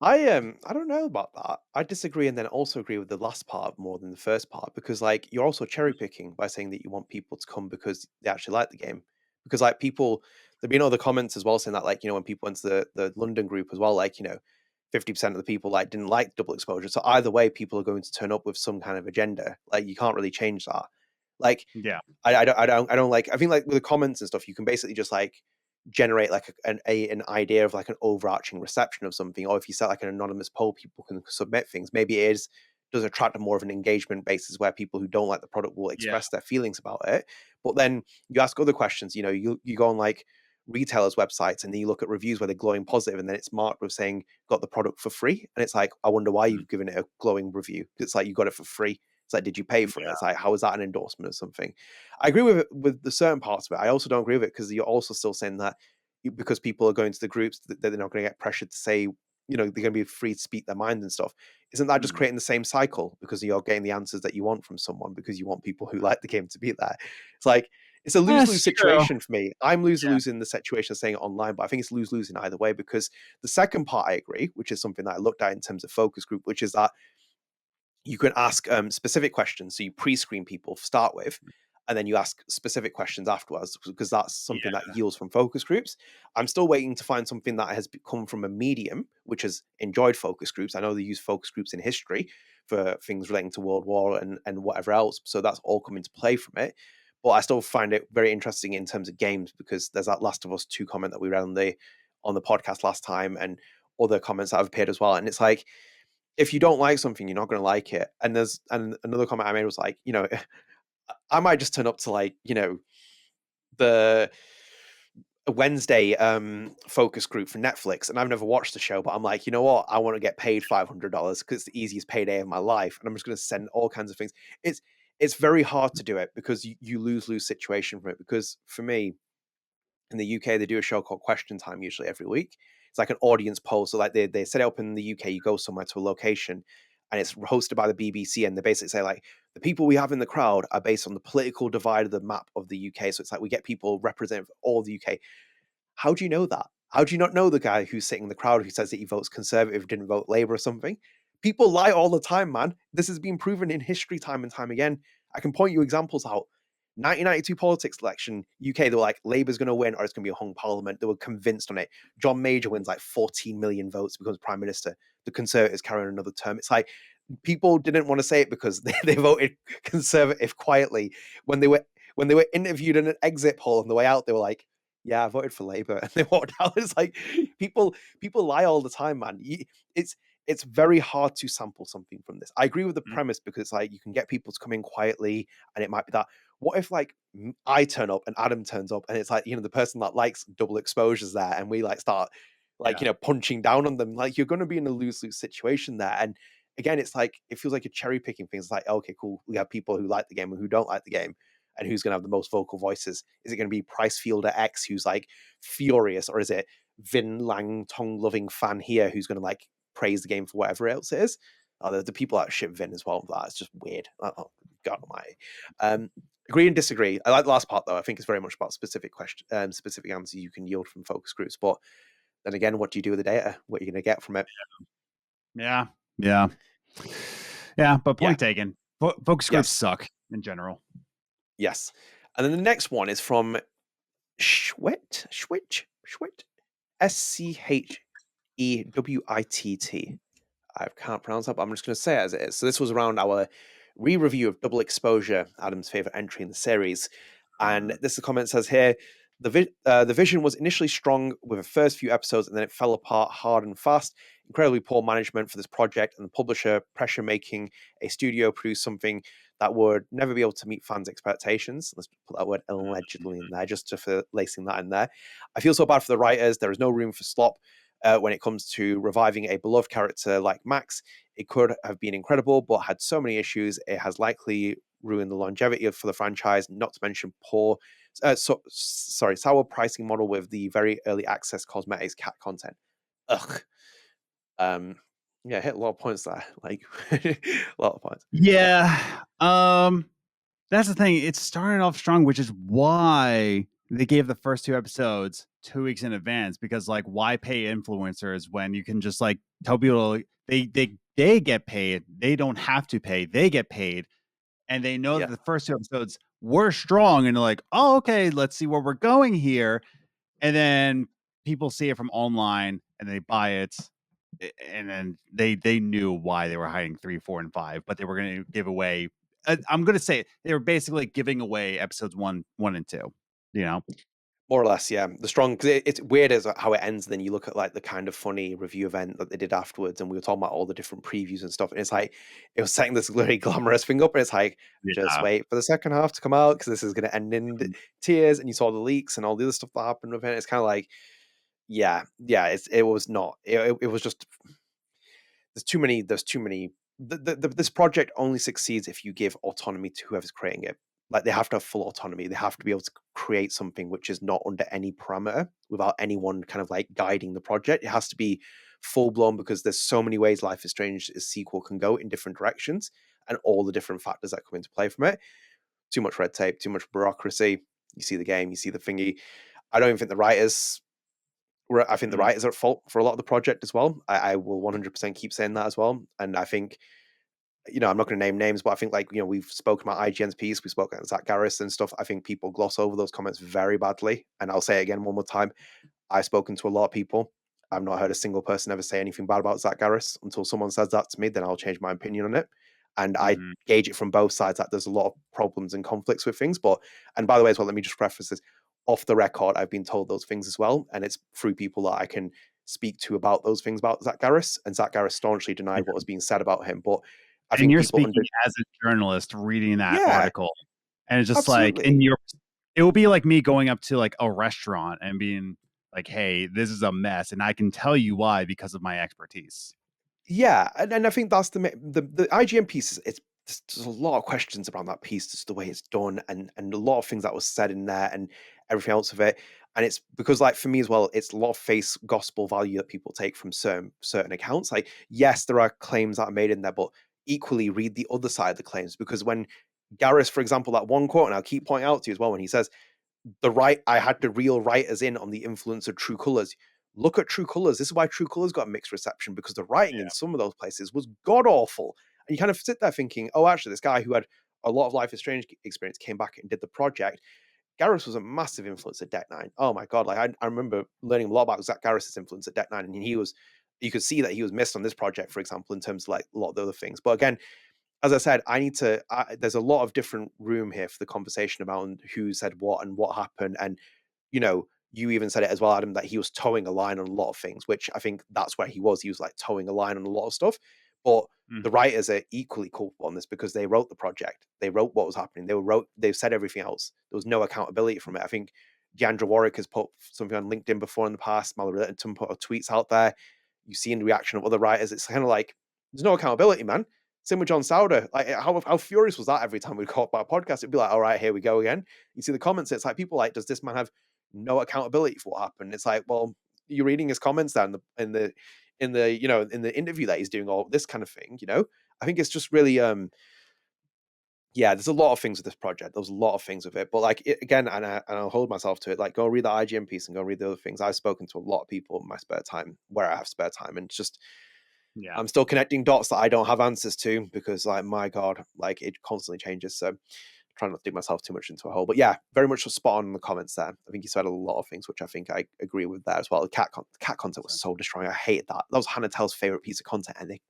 I don't know about that. I disagree, and then also agree with the last part more than the first part because like you're also cherry picking by saying that you want people to come because they actually like the game. Because like people, there've been other comments as well saying that like when people went to the London group as well, like 50% of the people like didn't like double exposure. So either way, people are going to turn up with some kind of agenda. Like you can't really change that. Like Yeah. I don't like. I think like with the comments and stuff, you can basically just like generate like an idea of like an overarching reception of something. Or if you set like an anonymous poll, people can submit things. Maybe it does attract more of an engagement basis where people who don't like the product will express their feelings about it. But then you ask other questions. You go on like retailers' websites and then you look at reviews where they're glowing positive, and then it's marked with saying got the product for free, and it's like I wonder why you've given it a glowing review. It's like you got it for free. It's like, did you pay for it? It's like, how is that an endorsement or something? I agree with it, with the certain parts of it. I also don't agree with it because you're also still saying that because people are going to the groups that they're not going to get pressured to say, they're going to be free to speak their mind and stuff. Isn't that just creating the same cycle because you're getting the answers that you want from someone because you want people who like the game to be there? It's like, it's a lose-lose situation for me. I'm losing the situation of saying it online, but I think it's lose-losing either way because the second part I agree, which is something that I looked at in terms of focus group, which is that you can ask specific questions. So you pre-screen people to start with, and then you ask specific questions afterwards because that's something that yields from focus groups. I'm still waiting to find something that has come from a medium, which has enjoyed focus groups. I know they use focus groups in history for things relating to World War and whatever else. So that's all come into play from it. But I still find it very interesting in terms of games because there's that Last of Us 2 comment that we read on the podcast last time and other comments that have appeared as well. And it's like, if you don't like something, you're not going to like it. And another comment I made was like, I might just turn up to like, the Wednesday focus group for Netflix, and I've never watched the show, but I'm like, you know what? I want to get paid $500 because it's the easiest payday of my life, and I'm just going to send all kinds of things. It's very hard to do it because you lose situation from it. Because for me, in the UK, they do a show called Question Time usually every week. It's like an audience poll. So like they set it up in the UK, you go somewhere to a location and it's hosted by the BBC, and they basically say like the people we have in the crowd are based on the political divide of the map of the UK. So it's like we get people representing all of the UK. How do you know that? How do you not know the guy who's sitting in the crowd who says that he votes Conservative, didn't vote Labour or something? People lie all the time, man. This has been proven in history time and time again. I can point you examples out. 1992 politics election, UK, they were like, Labour's going to win or it's going to be a hung parliament. They were convinced on it. John Major wins like 14 million votes, becomes prime minister. The Conservatives carry on another term. It's like people didn't want to say it because they voted Conservative quietly. When they were interviewed in an exit poll on the way out, they were like, yeah, I voted for Labour. And they walked out. It's like people lie all the time, man. It's very hard to sample something from this. I agree with the premise because it's like you can get people to come in quietly and it might be that. What if like I turn up and Adam turns up and it's like, the person that likes double exposures there and we like start like, punching down on them, like you're going to be in a lose-lose situation there. And again, it's like, it feels like you're cherry picking things. It's like, okay, cool. We have people who like the game and who don't like the game. And who's going to have the most vocal voices? Is it going to be Price Fielder X who's like furious, or is it Vin Lang tongue loving fan here who's going to like praise the game for whatever else it is? Oh, the people that ship Vin as well. That's just weird. Oh, God almighty. Agree and disagree. I like the last part though. I think it's very much about specific specific answers you can yield from focus groups. But then again, what do you do with the data? What are you going to get from it? Yeah. But point taken. Focus groups suck in general. Yes. And then the next one is from Schwitt, SCHEWITT. I can't pronounce that, but I'm just going to say it as it is. So this was around our re-review of Double Exposure, Adam's favorite entry in the series. And this comment says here, the vision was initially strong with the first few episodes, and then it fell apart hard and fast. Incredibly poor management for this project, and the publisher pressure making a studio produce something that would never be able to meet fans' expectations. Let's put that word allegedly in there, just for lacing that in there. I feel so bad for the writers. There is no room for slop when it comes to reviving a beloved character like Max. It could have been incredible, but had so many issues. It has likely ruined the longevity for the franchise, not to mention sour pricing model with the very early access cosmetics cat content. Ugh. Yeah, hit a lot of points there. Like a lot of points. Yeah. That's the thing. It started off strong, which is why they gave the first 2 episodes 2 weeks in advance, because like why pay influencers when you can just like tell people they get paid, they don't have to pay, they get paid, and they know that the first 2 episodes were strong, and they're like, oh, okay, let's see where we're going here. And then people see it from online and they buy it. And then they knew why they were hiding 3, 4, and 5, but they were going to give away. I'm going to say they were basically giving away episodes 1, 1, and 2. You know, more or less, yeah. The strong, because it's weird as how it ends. Then you look at like the kind of funny review event that they did afterwards, and we were talking about all the different previews and stuff. And it's like it was setting this really glamorous thing up, and it's like just wait for the second half to come out because this is going to end in tears. And you saw the leaks and all the other stuff that happened with it. It's kind of like, yeah. It was not. It was just there's too many. This project only succeeds if you give autonomy to whoever's creating it. Like they have to have full autonomy. They have to be able to create something which is not under any parameter without anyone kind of like guiding the project. It has to be full blown because there's so many ways Life is Strange as sequel can go in different directions and all the different factors that come into play from it. Too much red tape, too much bureaucracy. You see the game, you see the thingy. I don't even think the writers I think the writers are at fault for a lot of the project as well. I will 100% keep saying that as well. And I think, I'm not going to name names, but I think we've spoken about IGN's piece, we spoke about Zach Garris and stuff. I think people gloss over those comments very badly. And I'll say it again one more time. I've spoken to a lot of people. I've not heard a single person ever say anything bad about Zach Garris. Until someone says that to me, then I'll change my opinion on it. And I gauge it from both sides that there's a lot of problems and conflicts with things. And by the way, as well, let me just preface this. Off the record, I've been told those things as well. And it's through people that I can speak to about those things about Zach Garris. And Zach Garris staunchly denied what was being said about him. But I think you're speaking as a journalist reading that article. And it's just absolutely. like, it will be like me going up to like a restaurant and being like, hey, this is a mess. And I can tell you why because of my expertise. Yeah, and I think that's the IGN piece. There's a lot of questions around that piece, just the way it's done, and a lot of things that was said in there, and everything else of it. And it's because, like, for me as well, it's a lot of face gospel value that people take from certain accounts. Like, yes, there are claims that are made in there, but equally read the other side of the claims, because when Garris, for example, that one quote, and I'll keep pointing out to you as well, when he says I had the real writers in on the influence of True Colors. Look at True Colors. This is why True Colors got a mixed reception, because the writing in some of those places was god awful. And you kind of sit there thinking, oh, actually, this guy who had a lot of Life is Strange experience came back and did the project. Garris was a massive influence at Deck 9. Oh my God. Like I remember learning a lot about Zach Garris's influence at Deck 9. And you could see that he was missed on this project, for example, in terms of like a lot of the other things. But again, as I said, there's a lot of different room here for the conversation about who said what and what happened. And, you even said it as well, Adam, that he was towing a line on a lot of things, which I think that's where he was. He was like towing a line on a lot of stuff. But the writers are equally culpable on this because they wrote the project. They wrote what was happening. They've said everything else. There was no accountability from it. I think Deandra Warwick has put something on LinkedIn before in the past. Mallory Litton put tweets out there. You've seen the reaction of other writers. It's kind of like, there's no accountability, man. Same with John Sauder. Like, how furious was that every time we caught about a podcast? It'd be like, all right, here we go again. You see the comments. It's like people like, does this man have no accountability for what happened? It's like, well, you're reading his comments there in the in the interview that he's doing, all this kind of thing. I think it's just really there's a lot of things with this project. There's a lot of things with it, but like again, and I'll hold myself to it. Like, go read the IGN piece and go read the other things. I've spoken to a lot of people in my spare time where I have spare time, and it's just I'm still connecting dots that I don't have answers to, because like, my God, like it constantly changes. So trying not to dig myself too much into a hole. But yeah, very much spot on in the comments there. I think you said a lot of things which I think I agree with there as well. The cat content was so destroying. I hated that. That was Hannah Tell's favorite piece of content, and they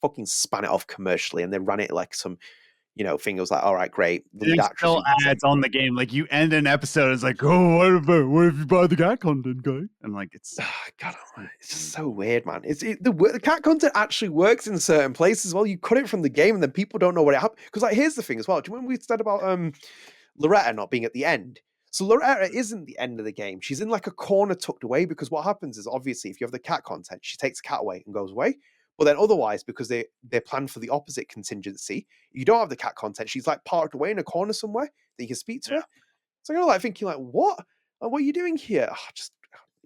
fucking span it off commercially, and they ran it like some thing. It was like, all right, great. The lead actress still ads on the game. Like, you end an episode, it's like, oh, what if you buy the cat content, guy? And like, it's God, it's just so weird, man. The cat content actually works in certain places. Well, you cut it from the game, and then people don't know what it happened. Because like, here's the thing as well. Do you remember we said about Loretta not being at the end? So Loretta isn't the end of the game. She's in like a corner tucked away, because what happens is, obviously, if you have the cat content, she takes the cat away and goes away. But then otherwise, because they're planned for the opposite contingency, you don't have the cat content. She's like parked away in a corner somewhere that you can speak to her. So you're like thinking like, what? Like, what are you doing here?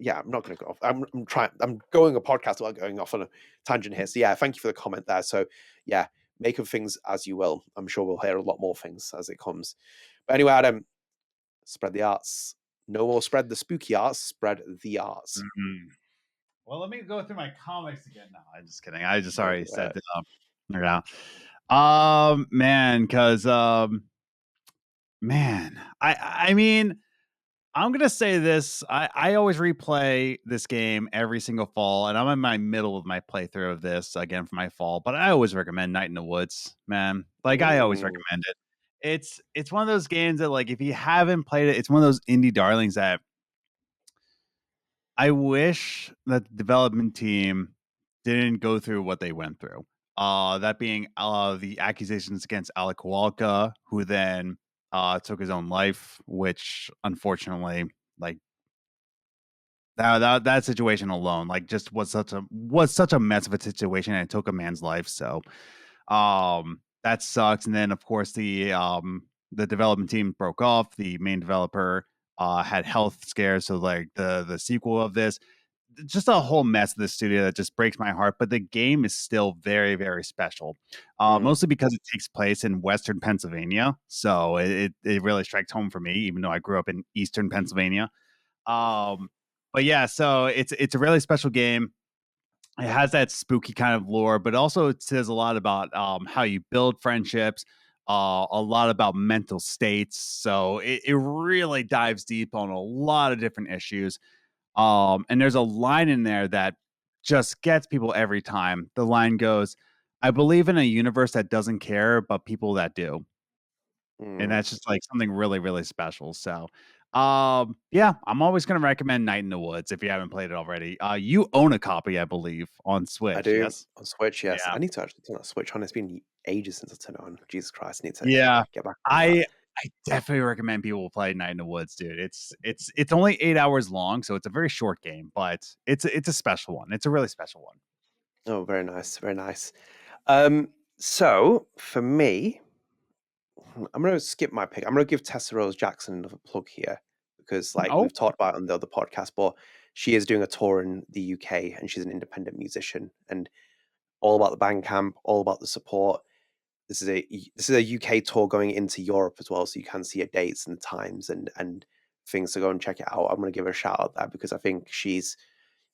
yeah, I'm not going to go off. I'm going a podcast without going off on a tangent here. So yeah, thank you for the comment there. So yeah, make of things as you will. I'm sure we'll hear a lot more things as it comes. But anyway, Adam, spread the arts. No more spread the spooky arts, spread the arts. Mm-hmm. Well, let me go through my comics again. No, I'm just kidding. I just already said it up. Yeah. Man, because man, I mean, I'm gonna say this. I always replay this game every single fall, and I'm in my middle of my playthrough of this again for my fall. But I always recommend Night in the Woods, man. Like I always recommend it. It's one of those games that, like, if you haven't played it, it's one of those indie darlings that I wish that the development team didn't go through what they went through. That being the accusations against Alec Kowalka, who then took his own life, which unfortunately, like that situation alone, like, just was such a mess of a situation, and it took a man's life. So that sucks. And then of course the development team broke off. The main developer had health scares, so like the sequel of this, just a whole mess of the studio that just breaks my heart. But the game is still very, very special, mostly because it takes place in Western Pennsylvania. So it really strikes home for me, even though I grew up in Eastern Pennsylvania. But yeah, so it's a really special game. It has that spooky kind of lore, but also it says a lot about how you build friendships, a lot about mental states. So it really dives deep on a lot of different issues. And there's a line in there that just gets people every time. The line goes, "I believe in a universe that doesn't care, but people that do." And that's just like something really, really special. So, yeah, I'm always going to recommend Night in the Woods if you haven't played it already. You own a copy, I believe, on Switch. I do, Yes, on Switch. Yes, yeah, I need to actually turn that Switch on. It's been ages since I turned it on. Jesus Christ, I need to yeah. get back on that. I definitely recommend people play Night in the Woods, dude. It's only 8 hours long, so it's a very short game, but it's a special one. It's a really special one. Oh, very nice, very nice. So for me, I'm going to skip my pick. I'm going to give Tessa Rose Jackson another plug here because, like, Oh, we've talked about it on the other podcast, but she is doing a tour in the UK and she's an independent musician and all about the Bandcamp, all about the support. This is a UK tour going into Europe as well, so you can see her dates and times and things to go and check it out. I'm going to give her a shout out there because I think she's,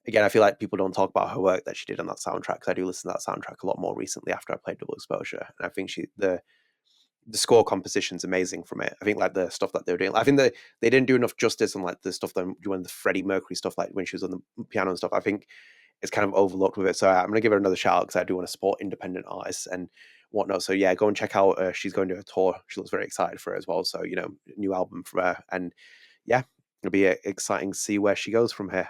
again, I feel like people don't talk about her work that she did on that soundtrack because I do listen to that soundtrack a lot more recently after I played Double Exposure, and I think the score composition's amazing from it. I think like the stuff that they were doing, I think that they didn't do enough justice on like the stuff that doing the Freddie Mercury stuff, like when she was on the piano and stuff. I think it's kind of overlooked with it. So I'm going to give her another shout out because I do want to support independent artists and whatnot. So yeah, go and check out. She's going to a tour. She looks very excited for it as well. So, you know, new album for her. And yeah, it'll be exciting to see where she goes from here.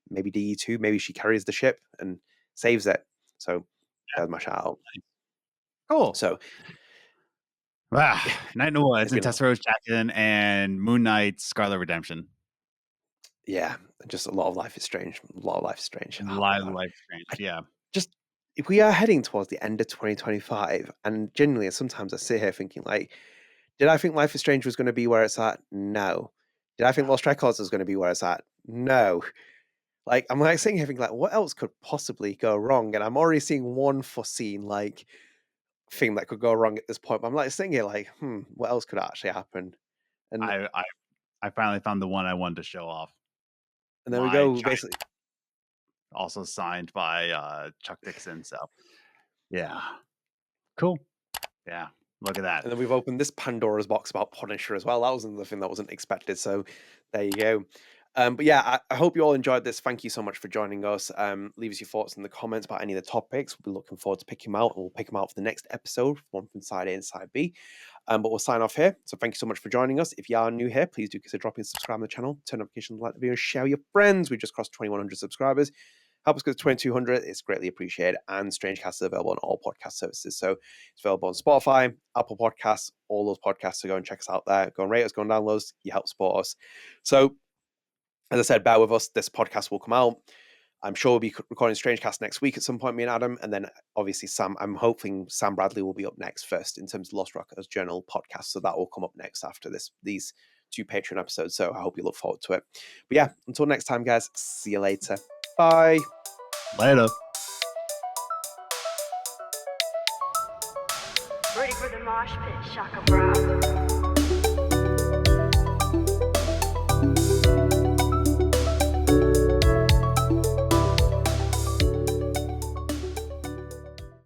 Maybe DE2, maybe she carries the ship and saves it. So that's my shout out. cool. So Wow, Night in the Woods it's and been Tessa Rose Jackson and Moon Knight, Scarlet Redemption. yeah, just a lot of Life is Strange. A lot of Life is Strange. Oh my God. Life Strange. Yeah. Just if we are heading towards the end of 2025, and genuinely, sometimes I sit here thinking, like, did I think Life is Strange was going to be where it's at? No. Did I think Lost Records was going to be where it's at? No. Like, I'm like sitting here thinking, like, what else could possibly go wrong? And I'm already seeing one foreseen like thing that could go wrong at this point. But I'm like sitting here, like, what else could actually happen? And I finally found the one I wanted to show off. then we go basically. Also signed by Chuck Dixon. So yeah, cool. Yeah, look at that. And then we've opened this Pandora's box about Punisher as well. That was another thing that wasn't expected. So there you go. But yeah, I hope you all enjoyed this. Thank you so much for joining us. Leave us your thoughts in the comments about any of the topics. We'll be looking forward to picking them out, and we'll pick them out for the next episode, one from side A and side B. But we'll sign off here. So thank you so much for joining us. If you are new here, please do consider dropping subscribe on the channel, turn notifications, like the video, share with your friends. We just crossed 2,100 subscribers. Help us get to 2,200. It's greatly appreciated. And StrangeCast is available on all podcast services. So it's available on Spotify, Apple Podcasts, all those podcasts. So go and check us out there. Go and rate us, go and download us. You help support us. So as I said, bear with us. This podcast will come out. I'm sure we'll be recording StrangeCast next week at some point, me and Adam. And then obviously Sam, I'm hoping Sam Bradley will be up next first in terms of Lost Rockers Journal podcast. So that will come up next after these 2 Patreon episodes. So I hope you look forward to it. But yeah, until next time, guys, see you later. Bye. Later. Ready for the mosh pit, Shaka Bra.